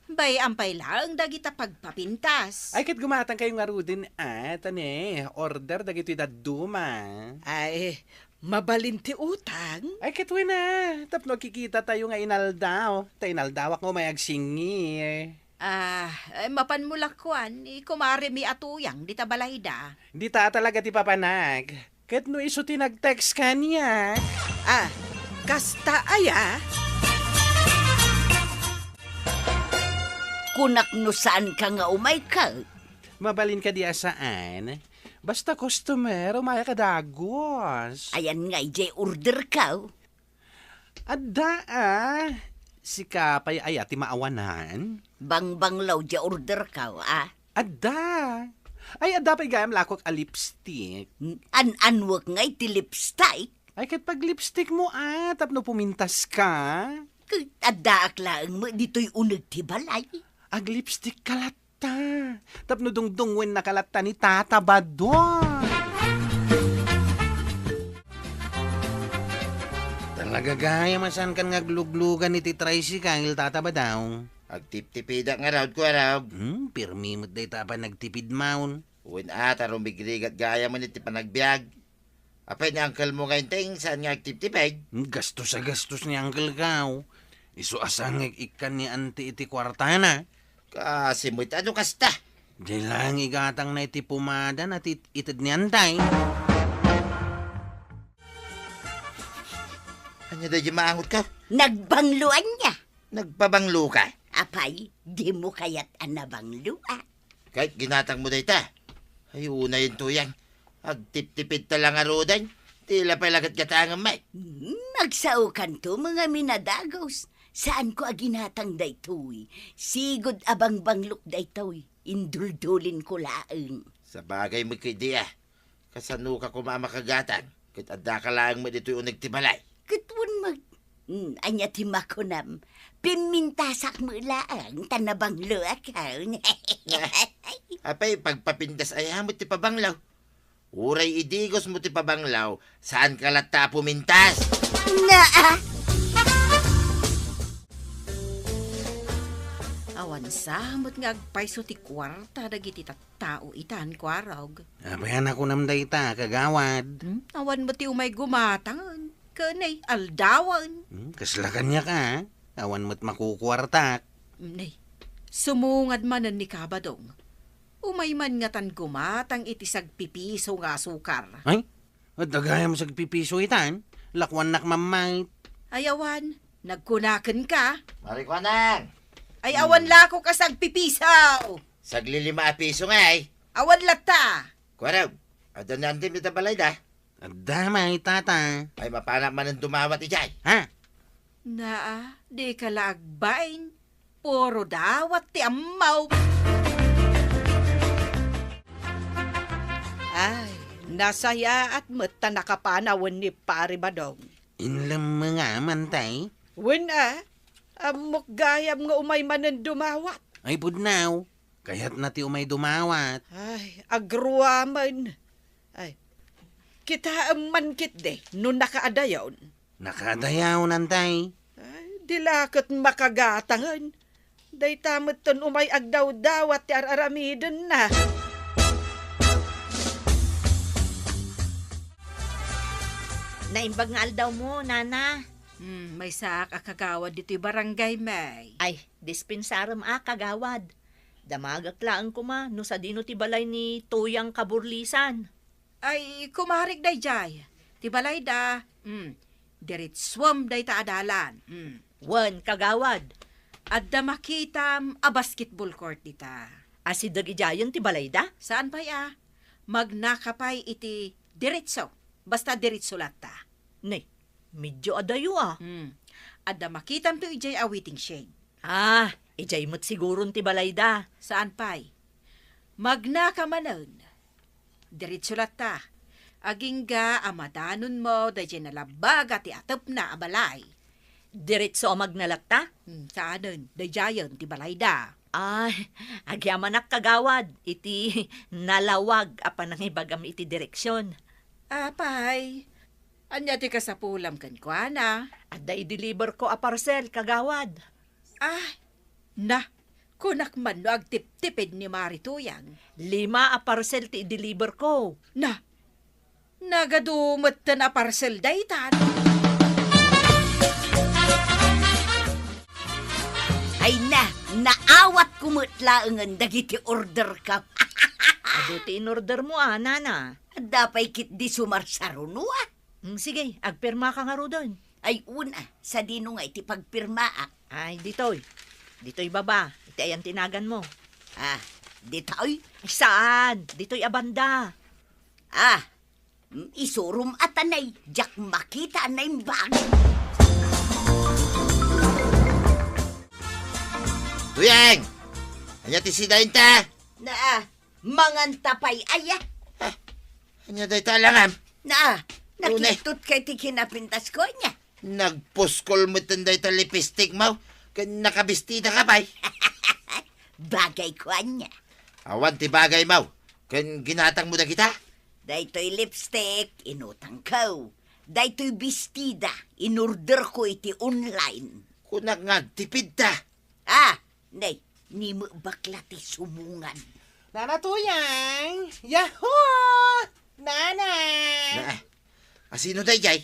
Bay ampay lang dagita pagpapintas. Ay, kat gumatang kayong marudin order dagito daduma. Ay, mabalinti utang. Ay, katwi na. Tapno kikita tayo nga inaldaw. Ta inaldawak mo may agsingi. Ay, mapan mo lakwan, kumari mi atuyang di tabalayda. Di ta talaga ti papanag. Kat no iso tinag-text ka niya. Kasta aya. Kunak no saan ka nga umay ka. Mabalin ka di asaan. Basta customer, umaya ka dagos. Ayan nga jay order ka. Adda si Kapay ay ati maawanan. Bangbanglaw jay order ka Adda. Ay, adda pa'y gayam lakok a lipstick. An-anwak nga iti lipstick. Ay, kat pag lipstick mo tapno pumintas ka. Adda aklaan mo dito'y unag ti balay. Ag lipstick kalata. Tapno dungdungwen na kalata ni Tata Badon. Talaga gaya masan kan nga gluglugan ni tricycle, Tata Badaw. Agtip-tipidak nga raw ko raw. Pirmi mo't day tapa nagtipid maun. Uwin tarong bigrigat gaya mo niti panagbiag. Apay ni uncle mo ngayon ting saan nga agtip-tipid? Gastos sa gastos ni Uncle Kaw. Iso asang ikan ni Auntie iti kwartana. Kasi mo't ano kasta? Di lang igatang na iti pumada na itid ni Antay. Anya da di maangot ka? Nagbangluan niya. Nagpabanglo ka? Apay, di mo kayat anabangluan. Kahit ginatang mo dayta. Ay una yun tuyang. Agtip-tipid talang arodan. Tila pa lagat katangan may. Nagsaukan to mga minadagos. Saan ko aginatang daytoy? Sigod abang banglok daytoy. Induldulin ko laeng. Sa bagay mo kay Dia. Kasano ka kumamakagatan. Kahit adda ka lang mo dito'y unag tibalay. Katun mag... anya timakunam. Pimintasak mo laang tanabanglo akaw. Apay, pagpapindas ay hamot ti pabanglaw. Uray idigos mo ti pabanglaw. Saan ka lata pumintas? Awan samot nga agpayso ti kwarta dagiti tattao itan kwarog. Abayan ako namday ta, kagawad. Awan mo ti umay gumatang. Kanay, aldawan. Kaslakan niya ka, awan mo't makukwartak. Nay, sumungad manan ni Kabadong. Umay man nga tan gumatang itisag pipiso nga asukar. Ay, dagaya mo sa pipiso itan. Lakwan nak mamay. Ayawan, nagkunakan ka. Marikwanang! Ay awan lako kasag pipisaw. Sagli 5 piso nga ay. Awan lata. Kwaraw, adan nandim ita balay da. Damay, tata. Ay mapanak man ang dumawat ijay. Ha? Naa, di ka lagbain. Puro dawat ti amaw. Ay, nasaya at mata nakapanawan ni Pari Badong. Inlam mga mantay. Wen amok gayam nga umay man ang dumawat. Ay budnaw. Kaya't na ti umay dumawat. Ay, agruaman. Ay, kita man kit de, no nakaadayon. Nakadayaw nantay. Ay, dilakot makagatangan. Day tamot ton umay agdaw-dawat ti araramiden na. Naimbag nga aldaw mo, nana. May saak akagawad dito'y barangay, may. Ay, dispensaram kagawad. Damagaklaan ko ma, no sa dino ti balay ni Tuyang Kaburlisan. Ay, kumarik day jay. Tibalay da. Diritswam day ta adalan. Wan, kagawad. Adda makitam a basketball court dita. Asidag ijayon ti balay da? Saan pa ya? Magnakapay iti diretso. Basta diretso lata. Nay, medyo adayo Adda makitam to ijay a waiting shade. Ijay mo't siguron ti balay da. Saan pa'y? Magnakamanon. Diretso lata. Agingga amadanon mo da dyan nalabag at iatap na abalay. Diretso magnalakta? Saanon, da jayon ti balay da. Agyamanak kagawad. Iti nalawag apan ang ibagam iti direksyon. Apay, anya ti kasapulam kan kwa na. Adda i-deliver ko a parcel, kagawad. Kunak man no agtip-tipid ni Marituyang. 5 a parcel ti i-deliver ko. Nagadumot na parcel daytan. Ay naawat kumutlaangan dagiti order ka. Ado ti in-order mo nana. Dapay kit di sumarsaruno Sige, agpirma ka nga ro doon. Ay una, sa dino nga iti pagpirma Ay, ditoy. Ditoy baba. Iti ayan tinagan mo. Ditoy? Ay, saan? Ditoy abanda. Isurum atanay, jak makita na yung bag. Tuyang! Anya ti sidayin ta? Mangantapay aya. Anya day talangam? Nakitut kay ti kinapintas ko niya. Nagpuskol mo tanday ta lipstick mo. Nakabistida ka bay. Bagay ko niya. Awan ti bagay mo. Ginatang mo na kita. Daytoy lipstick, inutang ko. Daytoy bestida, inorder ko iti online. Kunak nga, tipid ta. Ni mo bakla ti sumungan. Nana Tuyang! Yahoo! Nana! Asino day jay?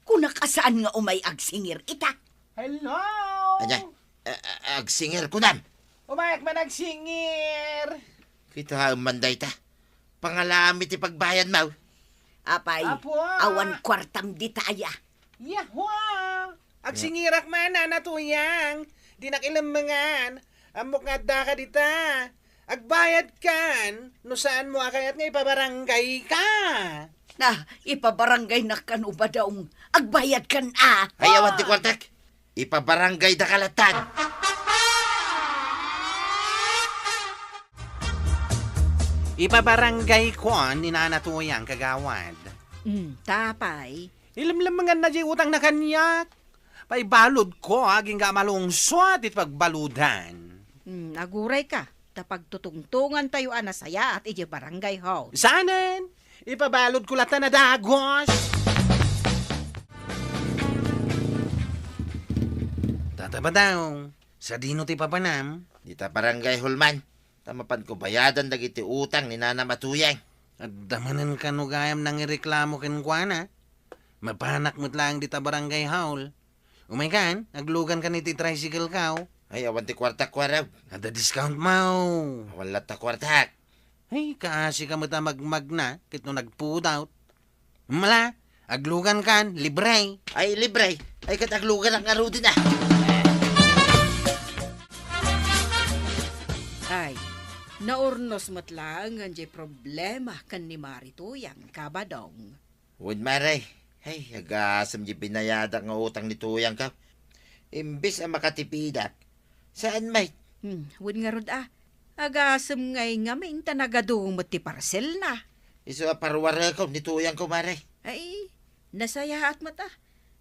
Kunakasaan nga umay agsingir ita. Hello! Anya, agsinger kunam. Umayak man agsingir! Kita manday ta. Pangalami ti pagbayan mo. Apay, Apo! awan kwartam di taya. Yahoo! Agsingirak man, Nana Tuyang! Di nakilamangan. Amok nga da ka dita. Agbayad kan. No saan mo akayat nga ipabarangay ka. Ipabarangay na kan uba daong agbayad kan Ay, awan ti kwartak. Ipabarangay da kalatan. Ipabarangay ko ni Nana Tuyang kagawad. Tapay. Ilamlamangan na di utang na kanyak. Paibalod ko aging nga malungswat it pagbaludan. Aguray ka. Tapag tutungtungan tayo saya at iji barangay house. Sanan, ipabalod ko lata na dagos. Tataba daw, sa dino ti papanam. Dita barangay hulman. Tamapan ko bayadan dagiti utang ni Nana Matuyang. At damanan ka no gayam nang ireklamo kenkwana. Mapanak mo't lang dita barangay haul. Umaykan, naglugan ka ni ti tricycle kaw. Ay, awan ti kwartak kwaraw. Ada discount mo. Wala ta kwartak. Ay, kaasi ka mata magmag na, kit no nag-food out. Mala, aglugan kan, libre. Ay, libre. Ay, kataglugan ang arudin Ay, naurnos mo't lang ang problema kan ni Marituyang kabadong. Wud maray. Ay, agasam di binayada nga utang ni Tuyang ka. Imbis ang makatipidak. Saan may? Wud nga rod agasam ngay nga may tanagadong mo ti parcel na. Iso parwara ko ni Tuyang ko maray. Ay, nasaya at mata.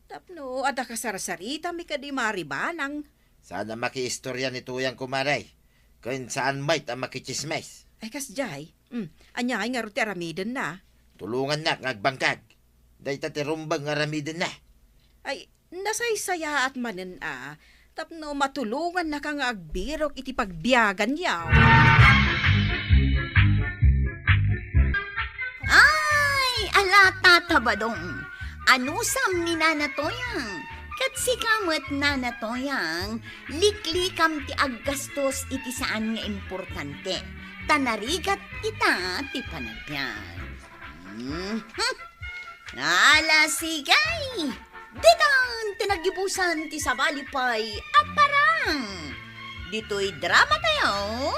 Tapno, ada kasarsarita mi ka di maribanang. Sana makiistorya ni Tuyang ko maray. Kung saan may ang makichismes. Ay, kasjay. Anya nga rod ti aramiden na. Tulungan na ngagbangkag. Day tatirumbang nga ramidin na. Ay, nasaysaya at manen tapno matulungan na kang agbirok iti pagbiyagan yaw. Ay, ala tatabadong. Anusam ni Nana Toyang. Kat si kamot Nana Toyang, liklikam ti aggastos iti saan nga importante. Tanarigat ita ti panagbiyan. Ala sigay! Ditang tinagibusan ti sabalipay aparang. Dito'y drama tayo,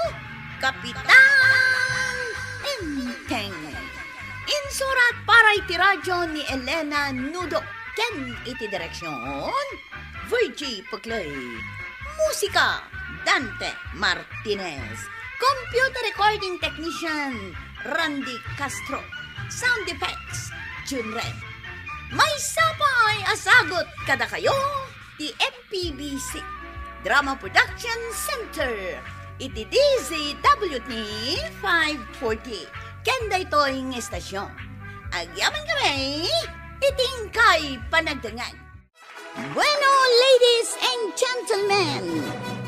Kapitan Enteng. Insurat para iti radyo ni Elena Nudo. Ken iti direksyon, Virgie Puglay. Musika, Dante Martinez. Computer recording technician, Randy Castro. Sound effects, June Red. May sapay asagot kada kayo, ti MPBC Drama Production Center. Iti DZWT 540. Kenda ito'y estasyon. Agyaman kami, titingkay panagdangan. Bueno, ladies and gentlemen,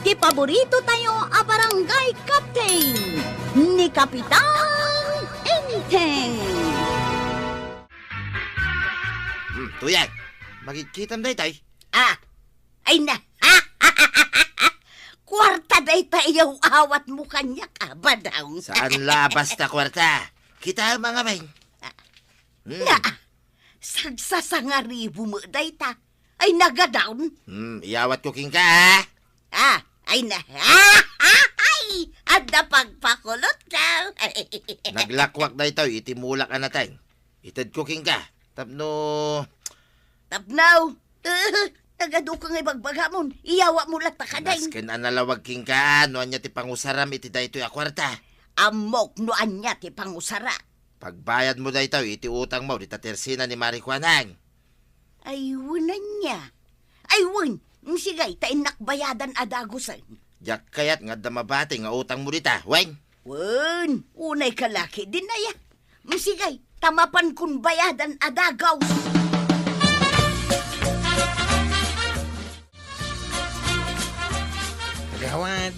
ti paborito tayo a barangay captain ni Kapitan Enteng. Tuyang, magkikitam day tay. Ay na. Kwarta day tayo awat mo kanya ka ba daw? Saan labas ta kwarta? Kita mga bay. Na, sagsasangaribo mo day ta. Ay nagadown. Iyawat ko king ka ha? Ay na. Ay, adda pagpakulot daw. Naglakwak day tayo, itimulak ka na tay. Itad ko king ka. Tapno... Tapnaw. Nagado ka nga ibagbagamon. Iyawa mo lata ka day. Nasken analawag king ka. Noan niya ti pangusaram iti day ito akwarta. Amok noan niya ti pangusara. Pagbayad mo day tayo, iti utang mo, iti tersina ni Marijuanang. Ay, wunan niya. Ay, wun. Sigay, tain nakbayadan adagusan. Jak kayat nga damabati nga utang mo dita, weng. Wun, unay kalaki din na ya. Sigay, tamapan kun bayadan adagaw. Kagawad,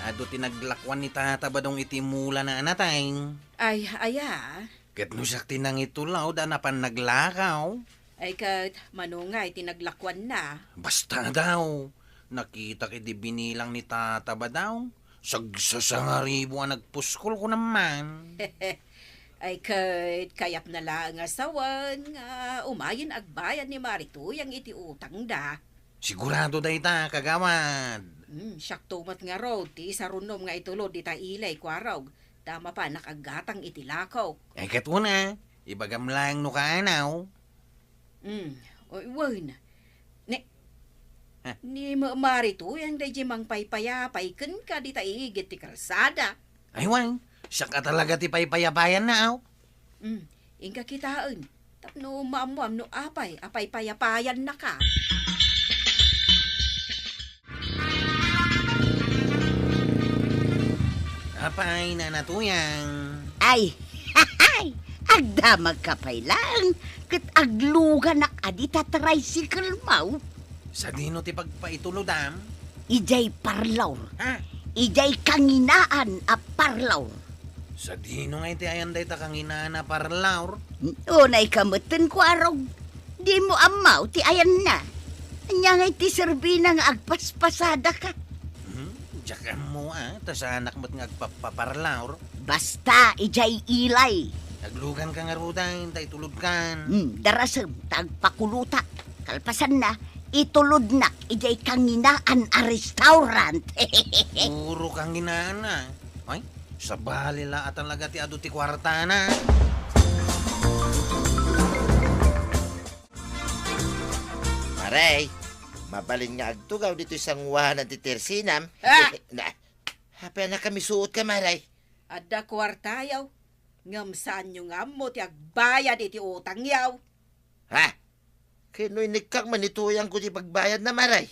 ado tinaglakwan ni tatabadong itimula na anatay. Ay, aya. Kat no siya tinang itulaw, da na pan naglakaw. Ay kat manungay tinaglakwan na. Basta daw, nakita kiti binilang ni tataba daw. Sagsasangaribo ang nagpuskol ko naman. Ay kat kayap na lang asawan nga umayin agbayan ni Marituyang iti utang da. Sigurado day ta, kagawad. Syaktumat nga raw, ti sarunom nga itulod di ta ilay kwarog. Tama pa nakagatang iti lakaw. Ay kat na, ibagam lang no kaanaw. Oy, wan. Ni Marituyang day jimang paypayapay ken ka di ta iigit ti kalsada. Ay wang, siya ka talaga ti paypayabayan na aw. Ingka kitaan. Tapno maamuam no apay payapayan na ka. Apay na natuyang. Ay, agdamag kapay lang. Kat aglugan nak adita tricycle mau. Sa dino ti pagpaitulodam? Ijay parlawr. Ha? Ijay kanginaan a parlawr. Sa dino nga iti ayan day ta kang inana parlawr. Unay kamutin ko arog. Di mo amaw ti ayan na. Anya nga iti serbina nga agpaspasada ka. Diyakan mo tas anak mo't nga agpaparlawr. Basta ijay ilay. Naglugan ka nga rudahin, tay tulod kan. Darasem, tagpakuluta. Kalpasan na, Itulod na, ijay kanginaan a restaurant. Puro kang ginana. Ay, sa balila at talaga ti adu ti kwartana. Maray, mabalin nga agtugaw dito isang wahanan ti Tersinam. Ah! Na, hapay na kami suot ka, Maray. Adda kwartayaw. Ngam saan nyo nga mo ti agbayad iti utang yaw. Ha? Kino'y nikak manituyang ko ti pagbayad na, Maray.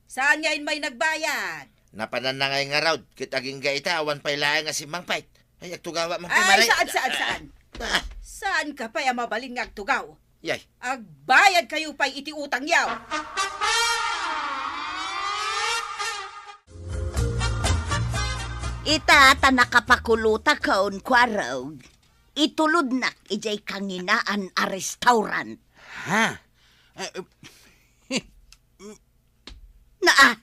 Saan ngayon may nagbayad? Napanan na ngay nga raw, kitaging gaita, awan pa'y laang nga si Mang Pait. Ay, agtugawa mo kay Ay, Maray. saan? Ah, Saan ka pa mabalin nga agtugaw? yay. Agbayad kayo pa'y iti utang yaw. Ita nakapakuluta kaon kwaraw. Itulod na, ijay kanginaan a restaurant. Ha? Naa,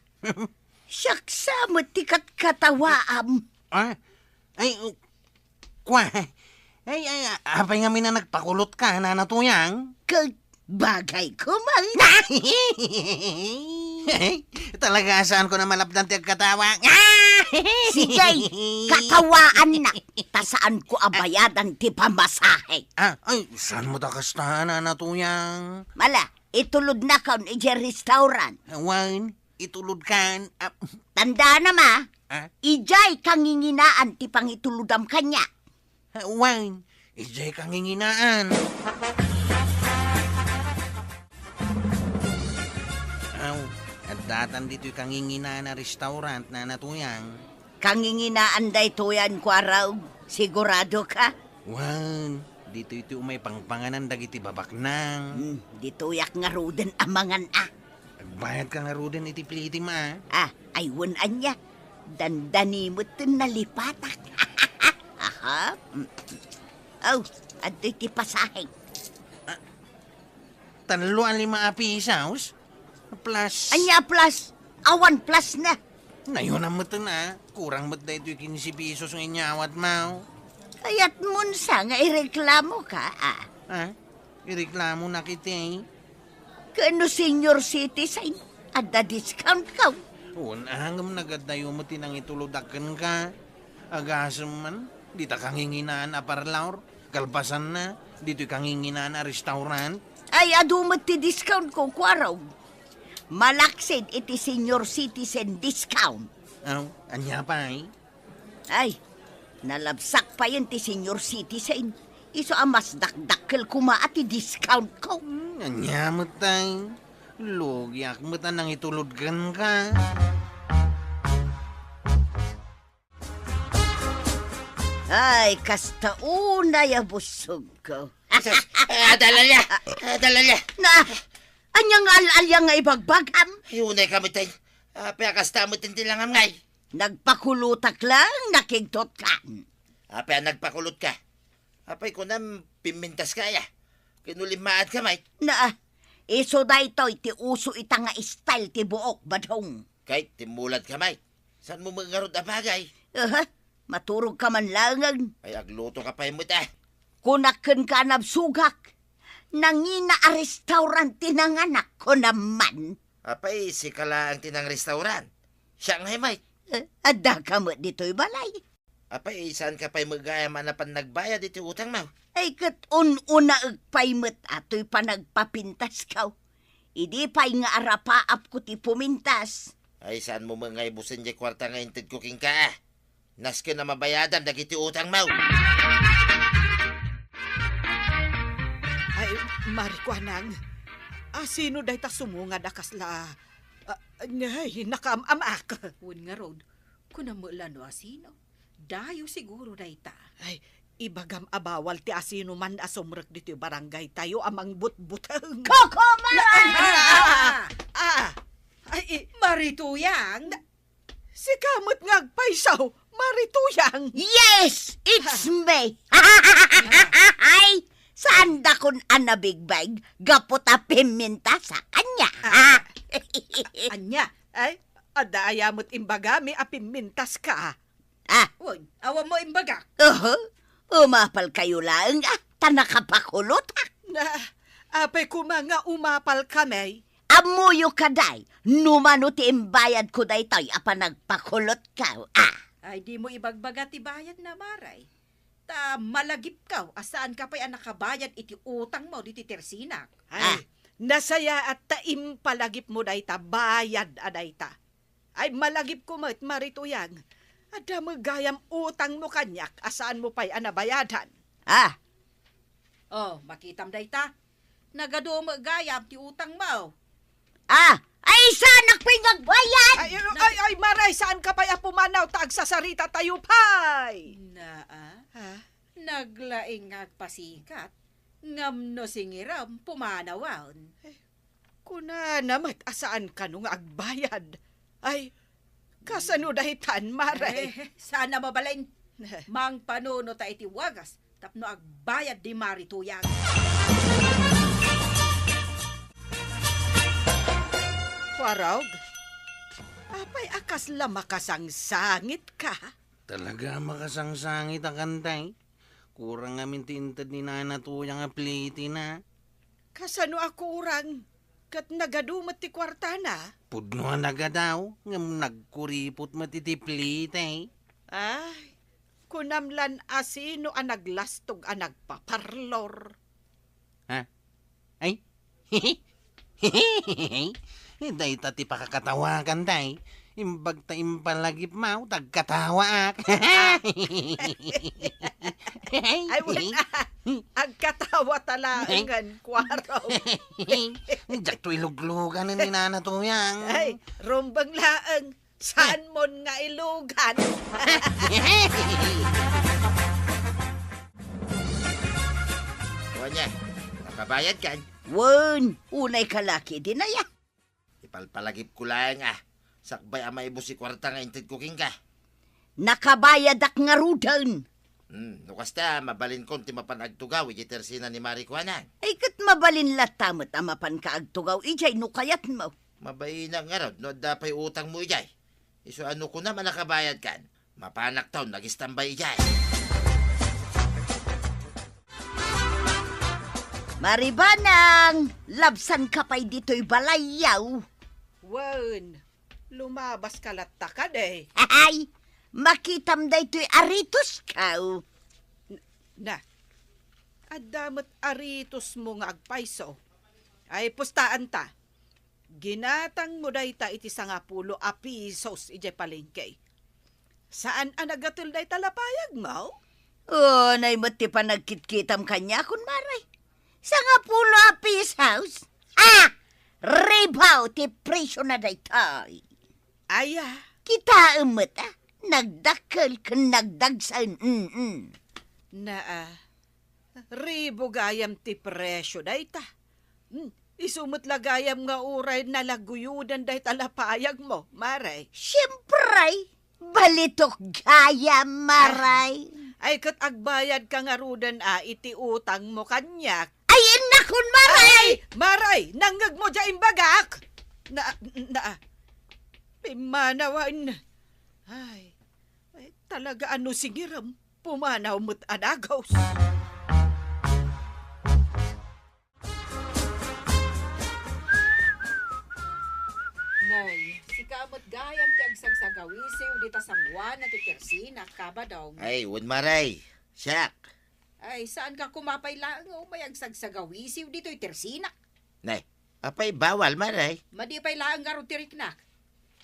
siyaksa mo tikat katawaam. Ah? Ay, kwa? Apay nga na nagpakulot ka na natuyang. Kag bagay ko man. Talaga saan ko na malapdan ti katawa. Sige, katawaan na. Tasaan ko abayadan ti pamasahe. Ay, saan mo takastahan na natuyang? Mala, itulod na kaon ijay restaurant. Wan, itulod kan. Tanda na ma, Ah? ijay kanginginaan ti pangituludam kanya. Wan, ijay kang hinginaan. Aw, at datan dito'y kang hinginaan na restaurant na natuyang. Kanginginaan day tuyan kwaraw. Sigurado ka? Wan, dito ito umay pangpanganan dagiti babaknang. Dituyak nga ruden amangan ah. Agbayad ka nga ruden iti pliti ma. Aywan anya. Dandani mo nalipatak. Aha. Ado'y ti pasahe. Tanlo ang 5 pisaos. Plus... Anya plus, awan plus na. Nayon ang mata na. Kurang mat na ito'y 15 pisos ng inyawat mo. Kaya't munsa nga ireklamo ka Ireklamo na kita. Kano senior citizen, adda discount ka. Hanggang nagadayo mo tinang ituludakan ka. Agasam man, di ta kang hinginaan a parlor. Kalpasan na, dito'y kang hinginaan a restaurant. Ay, adumat ti discount ko, kwaraw. Malaksid iti senior citizen discount. Anya pa Ay, nalabsak pa yun ti senior citizen. Iso amas dakdakkel kuma at ti discount ko. Anya mo tay. Lugyak mo ta nang ituludkan ka. Ay, kasta una ya busog ko. Dalalya! Na, anyang al-alya nga ibagbagam. Yunay kami tay. Piyakasta mo tintilangan ngay. Nagpakulutak lang, nakigtot ka. Apay nagpakulot ka. Apay ko na pimintas kaya. Kinulimaat ka, mate. Na, iso da ito, iti uso ita nga style ti buok badong. Kahit timulat ka, mate. Saan mo mangarod na bagay? Maturog ka man langan. Ay, agluto ka pa mo ta. Kunaken ka nabsugak. Nangina a restaurant tinanganak ko naman. Apay, si Kala ang tinang restaurant. Siya ngay, mate. Adda ka mo dito'y balay. Apay, saan ka pa'y magayaman na pan nagbayad iti utang mo? Ay kat un-una agpaymot ato'y panagpapintas kaw. Idi pa'y nga arapaap ko ti pumintas. Ay, saan mo mga ibusin di kwarta nga intid cooking ka ah? Naski na mabayadan dagiti utang mo. Ay, Marikwanang. Sino day ta sumungad akasla? Nay, nakamamak. Wen nga rod, kunamula no asino. Dayo siguro day ta. Ay, ibagam abawal ti asino man asumrek dito barangay tayo amang but-butang. Koko man! Ay, Marituyang! si kamot ngagpaysaw, Marituyang. Yes! It's me! Ay! Saan da kun anabigbag gapot a piminta sa kanya? Anya, ay, adaya mo't imbagami apimintas ka. Wen, awa mo imbaga. Umapal kayo lang tanakapakulot. Na, apay ko mga umapal kami. Amuyo ka day, numano ti imbayad ko day toy, apa nagpakulot ka. Ay di mo ibagbaga ti bayad na maray. Ta malagip ka, asaan ka pa'y nakabayad iti utang mo diti tersinak. Ay, nasaya at taim palagip mo dayta, bayad adayta. Ay, malagip ko mo't marituyang. Ada magayam utang mo kanyak, asaan mo pa'y anabayadan. Oh, makitam dayta. Nagado magayam ti utang mo. Ay, sanak pa'y nagbayad! Ay, maray, saan ka pa'y apumanaw, tagsasarita tayo pa'y? Naglaing agpasikat. Ngamno singiram, pumanawan. Kuna namat, asaan ka nung agbayad? Ay, kasano dahitan, maray? Sana mabalain. Mang panuno ta iti wagas, tapno agbayad di marituyang. Warog, apay akas lamakasang sangit ka? Talaga makasangsangit ang kantay. Kurang amin tintad ni nanatuyang apliti na. Kasano ako urang? Kat nagadumat ti kwarta na? Pudno naga daw, ngam nagkuripot matitiplite. Ay, kunamlan asino ang naglastog ang nagpaparlor. Ay, Day tati pakakatawakan day. Imbag ta impalagip mau, tagkatawa ak. Ay, wala. Agkatawa talangan, kwaraw. Diyak to iluglugan ni nanatuyang. Ay, rumbang laang. Saan mo nga ilugan? Kuanya, nakabayad kan? Wen, unay kalaki din na ya. Ipalpalagip ko lang Sakbay amay mo si kwarta nga intid cooking ka. Nakabayad ak nga rudan. Nukas ta, mabalin ko ti mapanagtugaw, ijitersina ni Mari Kuanan. Ay kat mabalin latamot amapan kaagtugaw, ijay nukayat mo. Mabay na nga raw, no dapay utang mo ijay. Iso ano ko naman nakabayad kan? Mapanak taon, nagistambay ijay. Maribanang, labsan ka pa'y dito'y balayaw. Wen, lumabas ka latakad eh. Ay, makitam da ito'y aritos ka. Na, adamot aritos mo nga agpaiso. Ay, pustaan ta. Ginatang mo dayta iti 10 pisos ije palengke. Saan ang nagatul day talapayag mo? Oh, nay mati pa nagkitkitam kanya kun maray. 10 pisos. Ribaw ti presyo na daytay. Aya, Kita umot nagdakkel ken nagdagsan. na ribo gayam ti presyo dayta. Isumot lagayam nga uray na laguyudan day talapayag mo, maray. Siyempre, balitok gaya maray. Ay, kat agbayad ka nga rudan iti utang mo kanyak. Ay, nakon maray! Ay, maray, nanggag mo dya imbagak. Pimanawan. Ay, talaga ano singiram, pumanaw mo't adagaws. Nay, si kamot gayam ti agsagsagawisiw dita San Juan at Tersina, kabadong. Ay, un Maray. Siyak. Ay, saan ka kumapay lang may agsagsagawisiw dito Tersina? Nay, apay bawal Maray. Madipay lang nga ro tiriknak.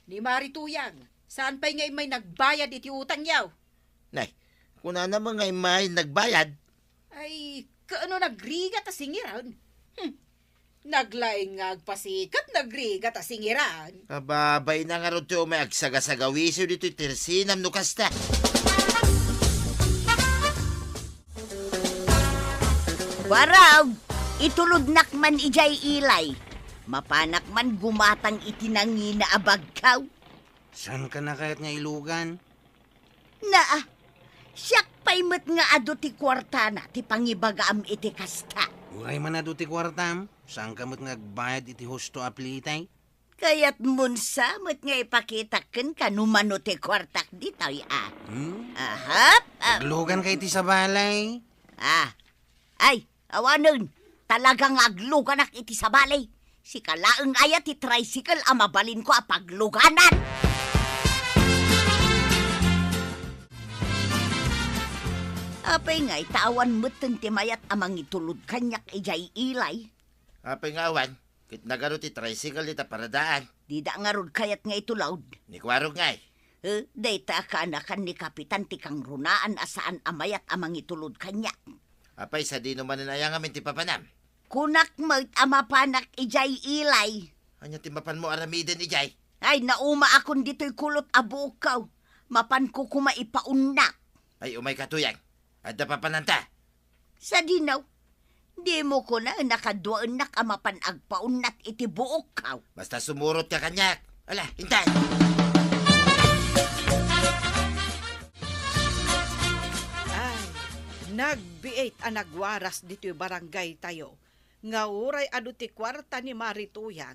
Ni Marituyang, saan pa'y ngay may nagbayad iti utang yaw? Nay, kuna naman ngay may nagbayad. Ay, kaano nagrigat a singiran? Naglaing agpasikat, nagrigat a singiran. Ababay na nga ron to may agsagasagawiso dito tirsinam no kasta. Waraw, ituludnak man ijay ilay. Mapanak man gumatang itinangi na abagkaw. Saan ka na kaya't nga ilugan? Siyak pa'y nga ado ti kwarta na ti pangibagaam iti kasta. Uray man na do ti kwartam. Saan ka mo't ngagbayad iti husto aplitay? Kaya't munsa mo't nga ipakitaken kanumano ti kwartak ditoy Ahap. Aglugan kay ti sa balay. Ay, awanon. Talagang agluganak iti sa balay. Si kalaang ayat ti tricycle ang mabalin ko a pagluganan. Apay nga itawan mo't ti mayat amang itulod kanyak ijay ilay. Apay nga awan, kit nagaro ti tricycle ita paradaan. Di da nga rod kayat nga itulawd. Ni kwarog nga Dayta kaanakan ni Kapitan ti kang runaan asaan amayat amang itulod kanyak. Apay sa di naman nanayang amin ti papanam. Kunak mo't amapanak ijay ilay. Anya ti mapan mo aramiden ijay. Ay, nauma akon dito'y kulot abukaw. Mapan ko kumaipaunnak. Ay umay katuyang. Adda papananta. Sa dinaw, di mo ko na nakadwaan na kamapan agpaunat iti buok kaw. Basta sumurot ka kanyak. Ala, hintay. Ay, nagbiit ang nagwaras dito barangay tayo. Nga uray adu ti kwarta ni Marituyang.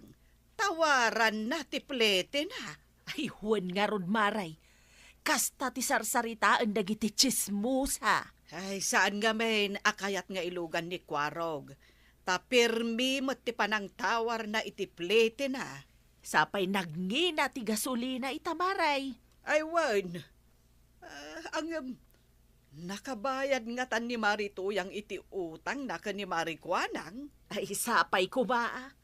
Tawaran na ti plete na. Ay, huwan nga ron, Maray. Kasta ti sarsaritaan dagiti chismusa. Ay, saan nga men akayat nga ilugan ni Kwarog. Tapirmi mo ti panang tawar na iti plete na. Sapay nagngina ti gasolina itamaray. Ay, wan. Nakabayad nga tan ni Marituyang iti utang na ka ni Marikwanang. Ay, sapay kumaa.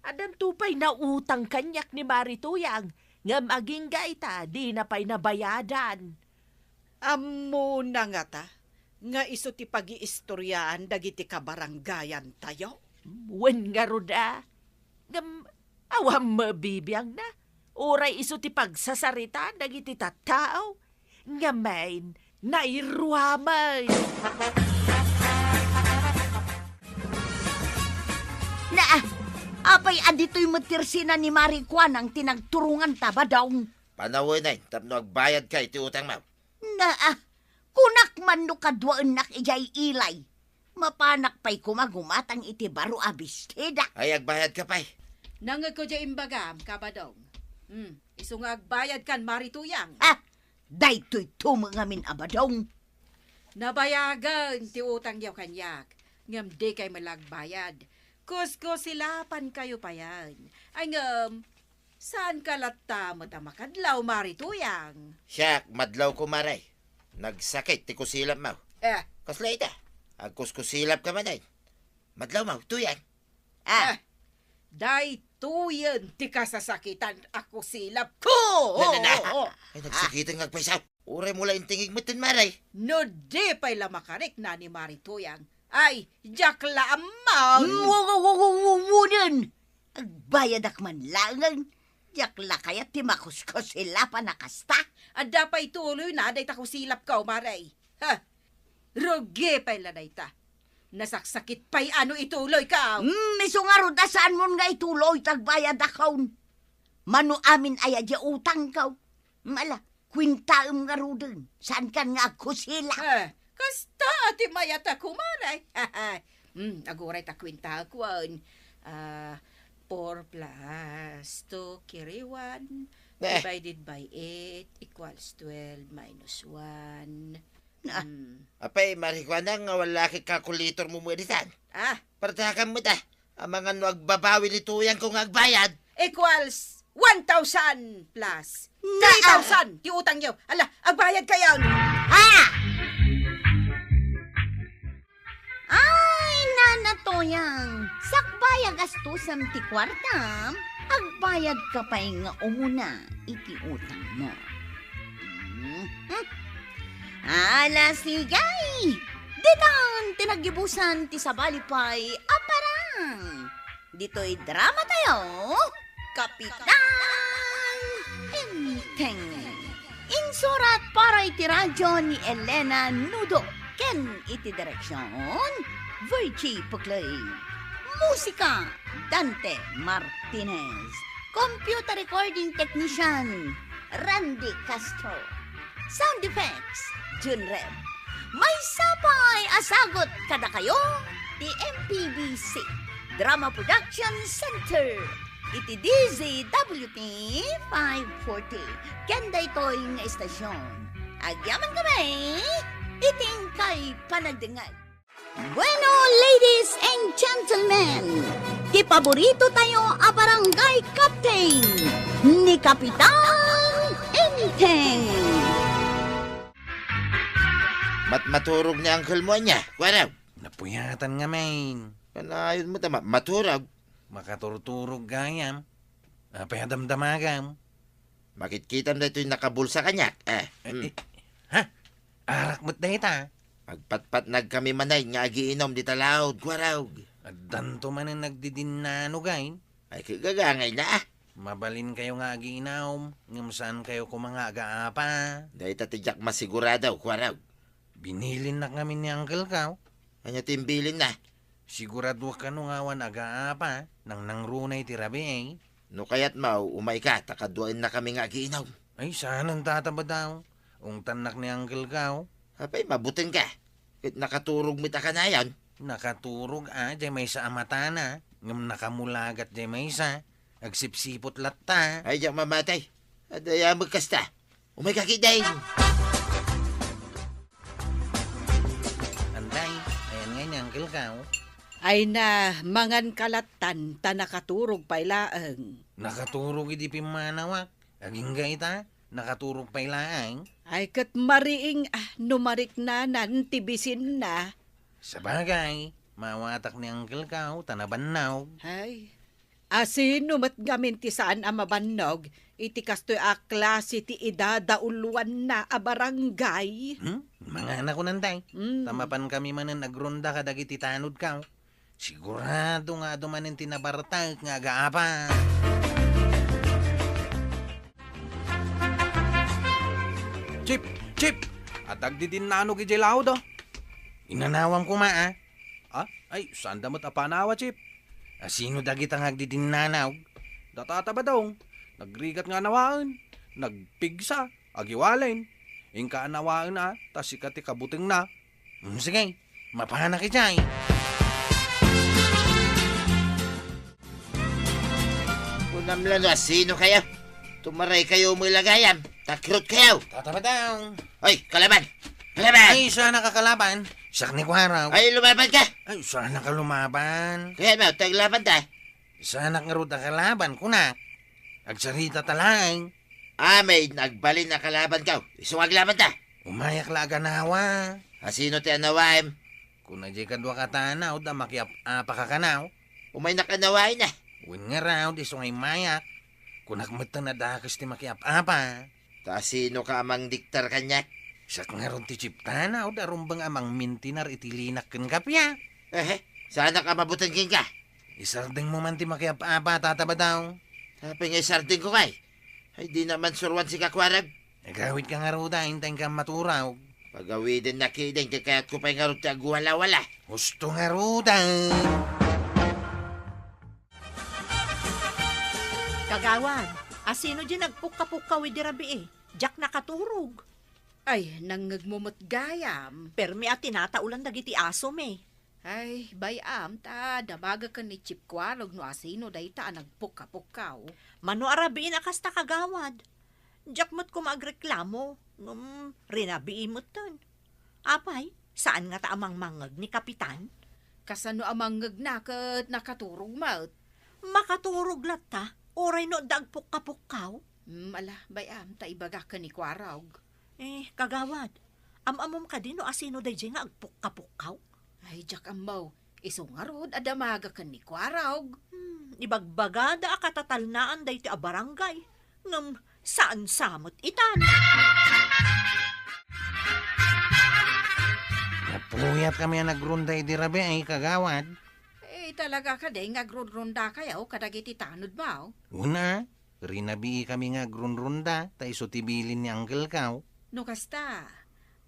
Adan tupay na utang kanyak ni Marituyang. Nga maging gaita, di na pa'y nabayadan. Amo na nga ta. Nga iso ti pag-iistoryaan dagiti kabaranggayan tayo. Wen nga roda. Ngam, awam mabibiyang na. Oray iso ti pagsasarita dagiti tattao. Nga main, nairuamay. Apay adito'y matirsina ni Marikwan ang tinagturungan taba daw. Panawin ay, tapno agbayad ka iti utang mo. Kunak man no kadwaan nak ijay ilay. Mapanak pa'y kumagumatang iti baro abisteda. Ay, agbayad ka pa'y. Nangag ko dya imbagam, kabadong. Iso nga agbayad kan Marituyang. Dayto'y tumangamin abadong. Nabayagan ti utang yaw kanyak. Ngam di kay malagbayad. Kusko silapan kayo pa yan. Ay saan ka lata mo tamakadlaw, Marituyang? Siya, madlaw ko maray. Nagsakit, ti kusilap mo. Kasla ita, agkuskusilap ka man ay. Madlaw mo, tuyan. Day tuyan ti kasasakitan ako silap ko. Ay, nagsakitan ngagpaisaw. Uray mula intingig matin maray. No di pa'y lamakarik na ni Marituyang. Ay, jakla amang. Wunan! Agbayad ak man langan. Yakla kaya timakuskos sila pa nakasta. Adda pa'y tuloy na, day tako silap ka, Maray. Rugi pa'y laday ta. Nasaksakit pa'y ano ituloy ka. Miso nga ron, saan mo nga ituloy tagbayad akaw. Mano amin ay adya utang kaw. Mala, kwintaam nga ron. Saan kan nga ako sila? Kasta ati mayata kumanay. Aguray ta kwinta akuan. 4 plus 2 carry 1 divided by 8 equals 12 minus 1. Apay, Marikwanang, nga wala kay kalkulator mo editan. Partakan mo ta. Ang mga nagbabawi ni tuyang kung agbayad. Equals 1,000 plus 3,000. Di utang nyo. Ala, agbayad kayo. Ay, nanatoyang, sakbayag astusam ti kwartam, agbayad ka pa'y nga umuna, iti utang mo. Ala sigay, ditan tinagibusan ti sabalipay aparang. Dito'y drama tayo, Kapitan Inteng. Insurat para iti radyo ni Elena Nudo. Ken iti direksyon, Virgie Puclay. Musika, Dante Martinez. Computer recording technician, Randy Castro. Sound effects, Junreb. May sapay asagot kada kayo, the MPBC Drama Production Center. Iti DZWT 540. Kenda ito'y nga estasyon. Agyaman kami, iting kay panagdingag. Bueno, ladies and gentlemen, Ti paborito tayo a barangay captain ni Kapitan Enteng. Maturog ni Uncle mo niya. Kwaraw. Napuyatan nga, main. Panayon mo tama. Maturog. Makaturturog gayam. Payadamdamagam. Makitkitam na ito'y nakabulsa kanya. Ha? Arak mo't dahita. Pagpatpat nagkami manay nga agiinom di talawd. Kwaraw. At danto man ang nagdidinano gain. Ay kagagangay na ah. Mabalin kayo nga agiinaw. Ngam saan kayo kumanga agaapa. Dahil tatijak masiguradaw. Kwaraw. Binilin na kami ni Uncle Kaw. Kanya timbilin na. Sigurado ka nung awan agaapa. Nang nangrunay tirabi eh. No kaya't mau, umay ka, takaduan na kami nga agiinom. Ay, saan ang tataba daw? Ung tanak ni Uncle Kaw. Apay, mabutin ka. Kahit nakaturog mita ka na yan. Nakaturog jay may sa amatana. Ngam nakamulagat jay may sa. Agsipsipot latta. Ay, diyak mamatay. Adaya magkasta. Umay ka kiday. Anday, ayan nga ni Uncle Kaw. Ay na, mangan kalatan, ta nakaturog pa ilaang. Nakaturog iti pimanawak. Aging gaita, nakaturog pa ilaang. Ay kat mariing, numarik na nan, tibisin na. Sa bagay, mawatak ni Uncle Kaw, tanabannaw. Ay, asino mat gamin ti saan amabannog, iti kastoy a klase ti idadauluan na a barangay. Mga anak ko nanday. Tamapan kami manan agronda kadag iti tanod Kaw. Sigurado nga dumanin tinabartag nga gaapa. Chip! At agdidin na ano gijelaw do? Inanawang ko ma Ay, saan damot apanawa, Chip? Sino dagit ang agdidinanaw? Datata ba daw? Nagrigat nga nawaan. Nagpigsa. Agiwalain. Ingka nawaan na. Tas ikati kabuting na. Sige, mapahanak ijay. Unamlan na, sino kayo? Tumaray kayo mo ilagayam. Takrot kayo. Tataba daw. Ay, kalaban! Kalaban! Ay, sana kakalaban. Sak ni Kwaraw. Ay, lumaban ka! Ay, sana ka lumaban. Kaya mo, taglaban ta. Sana nga ruta kalaban, kunak. Agsarita talang. May nagbalin na kalaban ka. Isungag laban ta. Umayak la ganawa. Sino ti anawaim? Kung na di kadwa katanaw, da makiap pakakanaw. Umay nakanawain na. Uwin nga raw, di sungay mayak. Kung nakmata na dakas ti makiap apa. Ta sino ka amang diktar kanya? Sak nga ron ti chiptanaw, darumbang amang mintinar itilinak ken kapya. Sana ka mabutan king ka. Isardeng mo man ti makiap apa, tataba daw. Tapos nga sarding ko kay. Ay di naman surwan si kakwarag. Nagawit ka nga raw da, hintay ka maturaw. Pagawidin na kideng, kakaya't ko pa nga rin wala-wala. Gusto nga raw da. Kagawan, asino di nagpuka-puka di rabi eh. Jack nakaturog. Ay, nangagmumot gayam. Permi at tinataulan dagiti aso me. Ay, bayam, ta, damaga ka ni Chip Kwalog no asino day ta nagpuka-pukaw. Mano arabiin akas ta kagawad. Jack mo't ko magreklamo. Rinabiin mo't ton. Apay, saan nga ta amang mangag ni Kapitan? Kasano amang ngagnakat nakaturog maut? Makaturog lat ta. Oray no dagpuka-pukaw. Ala, bayam, ta ibaga ka ni Kwarog. Kagawad. Amamom ka din no asino day nga agpuka-pukaw. Ay, Jack Amaw, isungarod adamaga ka ni Kwarog. Ibagbagada akatatalnaan day ti abarangay. Ngam, saan samot itan? Napuyat kami ang nagrunday di rabi ay kagawad. Talaga ka day ngagrunrunda kayo kadagiti tanod mo. Una, rinabi kami nga grunrunda tayo tibilin ni Uncle Kaw. No kasta,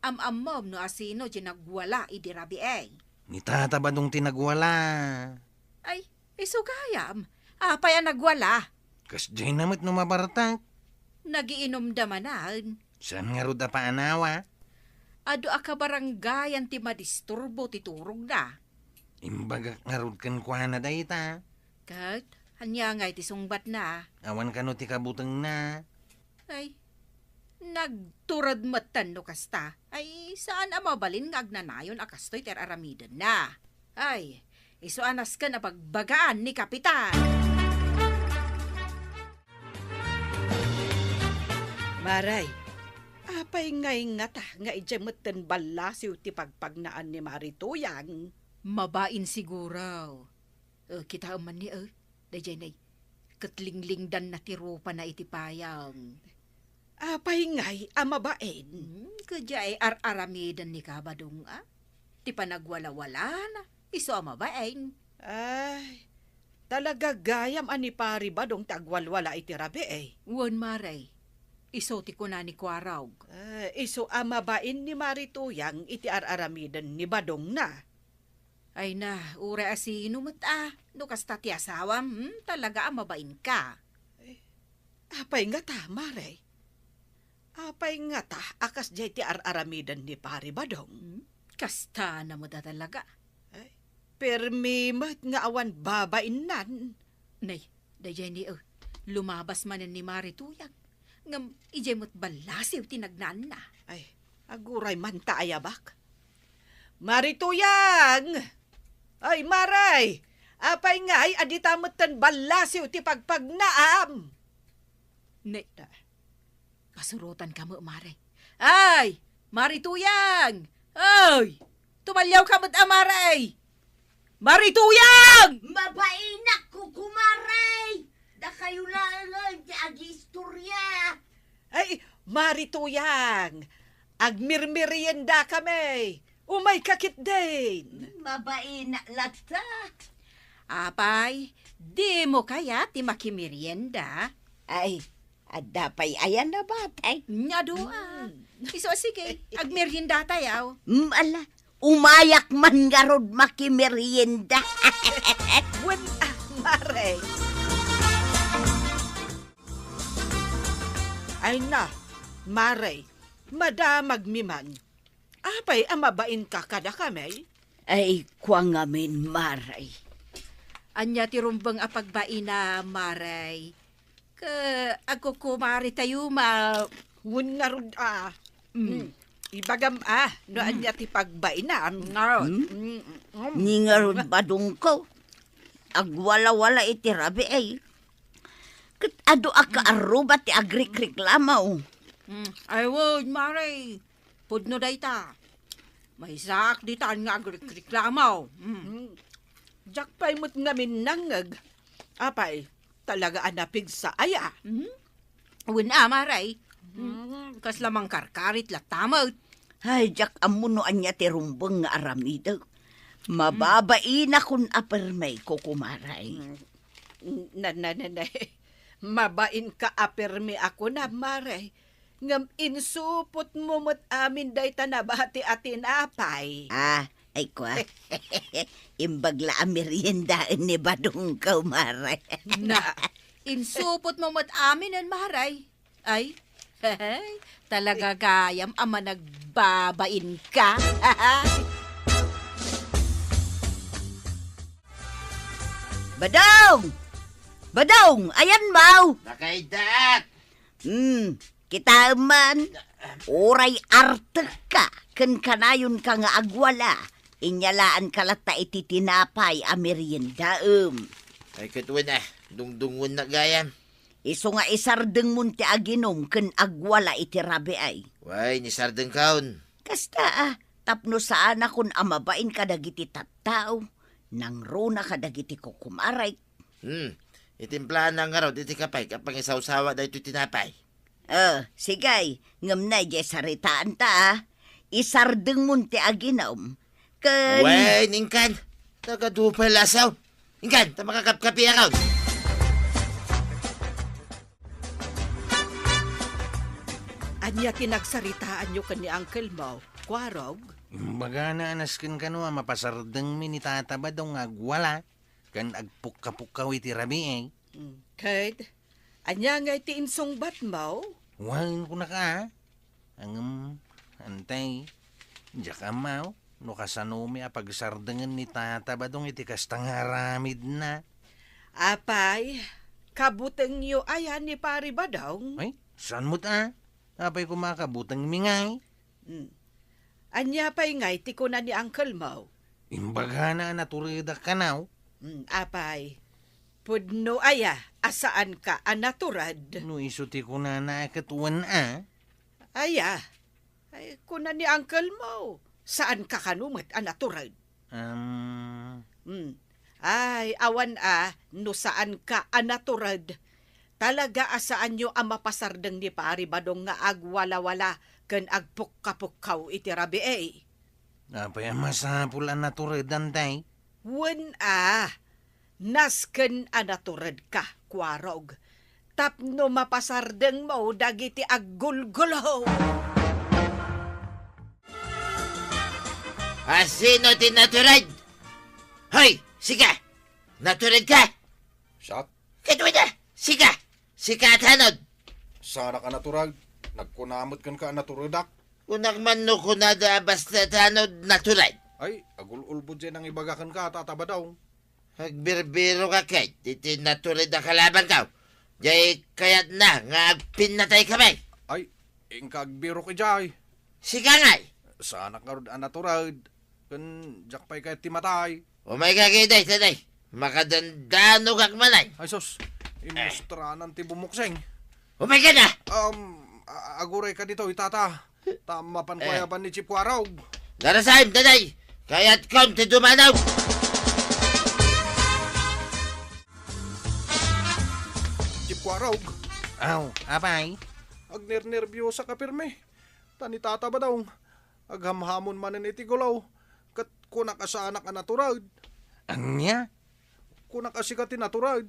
amom no asino ginagwala idirabi ay. Ni tatabadong tinagwala. Ay, isugayam. Apay ang nagwala. Kas dyan namit numabartak. Nagiinom damanan. Saan nga ruda pa anawa? Ado aka baranggayan ti madisturbo ti turog na. Imbagak nga rud kan kwa na dayta. Kat, hanya nga iti sungbat na. Awan ka no ti kabutang na. Ay, nagturad matan no kasta. Ay, saan ang mabalin nga agnanayon akastoy ter aramidan na. Ay, Iso anas ka na pagbagaan ni Kapitan. Maray, apay ngay nga ta nga ijamutan balasiw ti pagpagnaan ni Marituyang. Mabain siguro. Kita man ni dayjay nay. Katlingling-dan na tirupa na itipayang. Apay ngay amabain. Kajay ar-aramidan ni Kabadong Ti panagwala-wala na. Iso amabain. Ay, talaga gayam ani pari ba dong tagwalwala iti rabi Wan maray. Iso ti kuna ni Kwarog. Iso amabain ni Marituyang iti ar-aramidan ni Badong na. Ay na, ura asino mat no kasta ti asawam, talaga amabain ka. Apay nga ta, Maray. Apay nga ta, akas jay ti ar-aramidan ni pari Badong. Kasta na mo da talaga. Permi mat nga awan babain nan. Nay, dayjay ni lumabas manan ni Marituyang. Ngam, ijay mo't balasiw tinagnan na. Ay, aguray man ta ayabak. Marituyang! Ay, Maray! Apay nga ay aditamutan balasiw ti pagpagnaam. Nay, kasurutan ka mo, Maray. Ay! Marituyang! Ay! Tumalyaw ka mo't Maray! Marituyang! Mabainak ko kumaray! Da kayo lang ti agistorya. Ay, Marituyang! Agmirmirienda kami! Umay kakit din! Mabainak lata. Apay, di mo kaya ti makimerienda? Ay, adapay ayan na batay. Nga doa. Iso sige, agmerienda tayaw. Ala, umayak man garod makimerienda. Wen, Maray! Ay na, Maray, madamag miman. Apay, amabain ka kada kami? Ay, kwa ngamin maray. Anya ti rumbang apagbain na Maray. Ako kumari tayo Wun nga rod Ibagam no anya ti pagbainam. Ni nga ron badong ko. Agwala-wala iti rabi ay. Kat ado aka aruba ti agrik-reklamaw. Ay, wud, Maray. Pudno dayta. May sak di taan nga agreklamaw. Jakpay mo't ngamin nangag. Apay, talaga anapig sa aya. Wala, Maray. Kas lamang karkarit latamot. Ay, jak amuno anya ti rumbang nga aramido. Mababain akong apermay ko kumaray. Mabain ka apermi ako na, Maray. Ngam insupot mo mo't amin day tanabati atin apay. Ay kwa. Imbagla meriendaan ni badong ka maray. Na, insupot mo mo't amin ang Maray. Ay, talaga gayam ama nagbabain ka. Badong! Badong! Ayan mau! Nakaidak! Kita man, oray arte ka, ken kanayon ka nga agwala, inyalaan kalata iti tinapay a meriendaem. Ay katwan dungdungon na gayam. Iso nga isardeng mun ti aginom, ken agwala iti rabi ay. Way, ni sardeng kaon. Kasta tapno saan akon amabain ka dagiti tattao, nang rona ka dagiti kukumaray. Itimplahan na nga raw, iti kapay, kapag isawsawa da ito tinapay. Sigay, ngam na di saritaan ta, isardeng mun ti aginom, ken... Way, ningkan, tagadupay lasaw. Ningkan, ta makakapkapi akaw. Anya kinagsaritaan nyo ka ni Uncle Mau, Kwarog? Baga na anaskin ka no, mapasardeng mi ni tata ba dong agwala. Kan agpukka-pukkaw iti rabi Kahit, anya nga iti insong bat Mau? Wain ko na ka, antay, diyak amaw, no kasanumi apagsardengan ni tata ba dong iti kastang haramid na. Apay, kabuteng nyo ayan ni pari ba daw? Ay, saan mo ta? Apay kumakabutang mingay. Anya pa'y ngay ti ko na ni Uncle Mau. Imbaga na naturida ka now. Apay, pudno aya, asaan ka anaturad? No isuti ko na nakatuan Aya, ay kuna ni uncle mo. Saan ka kanumat anaturad? Ay, awan no saan ka anaturad. Talaga asaan nyo ang mapasardeng ni Pari Badong nga agwala-wala ken agpukka-pukkaw iti rabi Apay masapul ang naturida tay. Wen nasken anaturad ka, Kwarog. Tapno mapasardeng mo dagiti aggulgulaw. Sino tinaturad? Hoy, sika! Naturad ka? Siya, Katuwi na! Sika! Sika at hanod! sana ka naturag. Nagkunamot kan ka naturadak. Unak man no kunada basta hanod naturad. Ay, agululbo dyan ang ibagakan ka, tataba daw. Agbirbiro ka kay, titi naturad ang kalaban ka. Jay kayat na nga pinatay kami. Ay, ingkagbiro ka jay. Sika ngay! Sana ka rin ang naturad. Kan jakpay kay timatay. Umay kagiday, taday. Makadandano kak manay. Ay sus, imustranan ti bumukseng. Umay ka na! Aguray ka dito, itata. Tama pan kuyaban ni Chip Kwarog. Narasayim, taday. Kaya't konti dumanaw. Chip Kwarog, Apay? agner-nervyosa ka pirme. Tani tata ba daw? Aghamhamon manin iti gulaw. Kat kunak asanak ang naturad. Anya? Kunak asika tinaturad.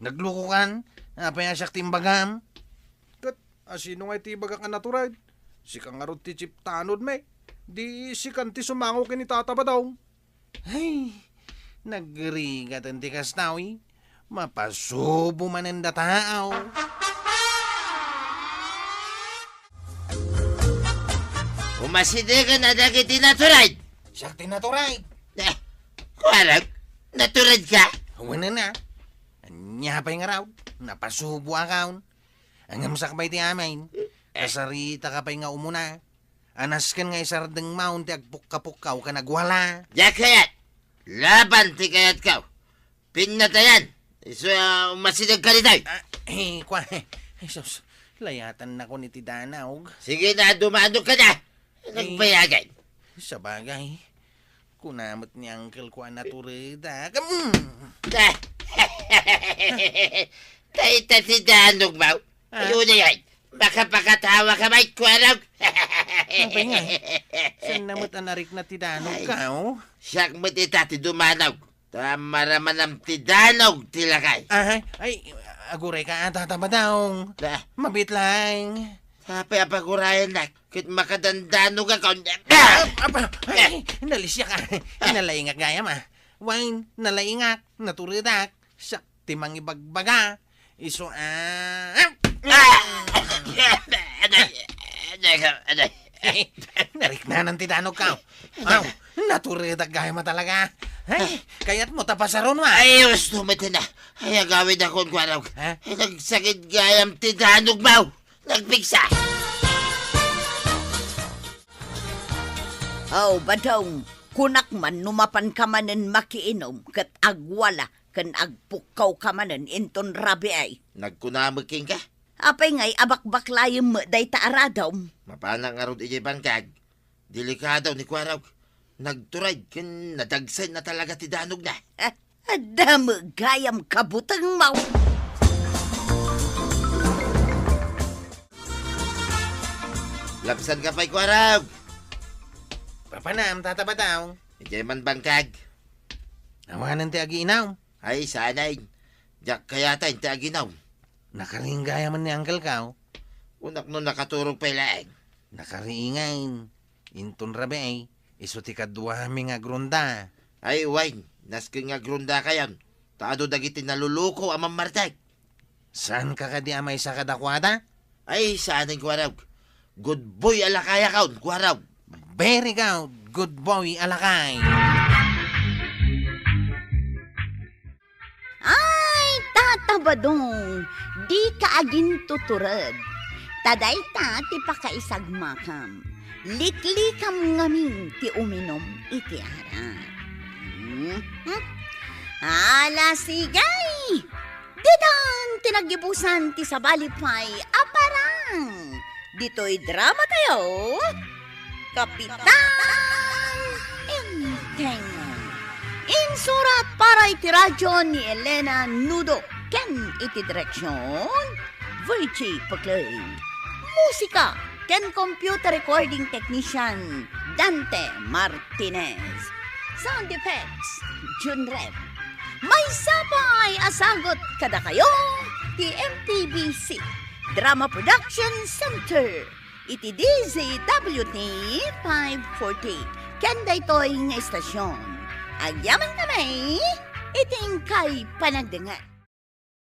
Naglukukan? Apay asyak timbagam? Kat asino nga itibag ang naturad. Sika nga ron ti Chip tanod me. Di sikan ti sumango kini tata ba daw? Ay, nagrigat ang tikas tawi. Mapasubo man ang dataaw. Umaside ka na dagiti naturad. Siyak tinaturay. Kwarag, naturad ka? Wala na. Anya pa'y nga raw. Napasubo akaw. Ang amsak ti amain. Kasarita ka pa'y nga umuna. Anas kan nga isardeng maun ti agpukka-pukkaw ka nagwala. Ya kayat, laban ti kayat ka. Pinatayan. So, umasidag ka nitay. Jesus, layatan na ko ni Tidanaog. Sige na, dumano ka na. Nagbayagan. Sa bagay, kunamot ni Uncle ko ang naturida. Kaita si Danog, Mau. Ayun na yan. Baka pakatawa ka, Mike Kwarog. Abay nga, saan namot ang narik na Tidanog ka, oh? Siyak mo ti tati dumanaw. Tamaraman ang Tidanog tilakay. Ay, aguray ka ata tabadaw. Mabit lang. Sabi apagurayan na. Kit makadandanog ako. Ay, nalisya ka. Nalaingak gaya ma. Wine, nalaingak, naturidak. Siyak, timang ibagbaga. Iso, narik na ng Tidanog ka. Naturidak gaya ma talaga. Ay, kaya't mo tapasaron ma. Ay, gusto mo na. Ay, agawin ako, Kwarog. Nagsakit gayam Tidanog, Mau. Nagpigsa. Badong, kunak man numapan ka manen makiinom, kat agwala, kan agpukaw ka manen inton rabi ay. Nagkunamagking ka? Apay ngay abakbaklayem mo day taaradom. Mapanang nga ron ijay bangkag. Delikadaw ni Kwarog. Nagturad kan nadagsay na talaga ti Danog na. Adamo gayam kabutang mau. Lapsan ka pa'y Kwarog. Papanam, tatabataw. Ijay man bangkag. Awanan ti aginaw. Ay, sanay. Diyak kaya tayo ti aginaw. Nakaringgaya man ni Uncle Kao. Unak no nakaturog pa'y laeng. Nakaringain. Inton rabi ay. Iso ti kadwa nga grunda. Ay, wine. Naskin nga grunda kayan. Taado dagiti naluluko amang martag. Saan ka kadi amay sa kadakwada? Ay, sanay Kwarog. Good boy alakaya kaon, Kwarog. Very good boy alakay. Ay, tatabadong, di ka agin tuturad. Taday ta, ti pakaisagmakam. Liklikam ngamin ti uminom iti aran. Ala sigay! Didan tinagibusan ti sabalipay aparang. Dito'y drama tayo. Kapitan Inteng. Insurat para iti radyo ni Elena Nudo. Ken iti direksyon Virgie Paclay. Musika ken computer recording technician Dante Martinez. Sound effects Jun Rev. May sabay asagot kada kayo ti MTBC Drama Production Center iti DZWT 540 ken daytoy nga estasyon. Agyaman kami iting kay panagdengat.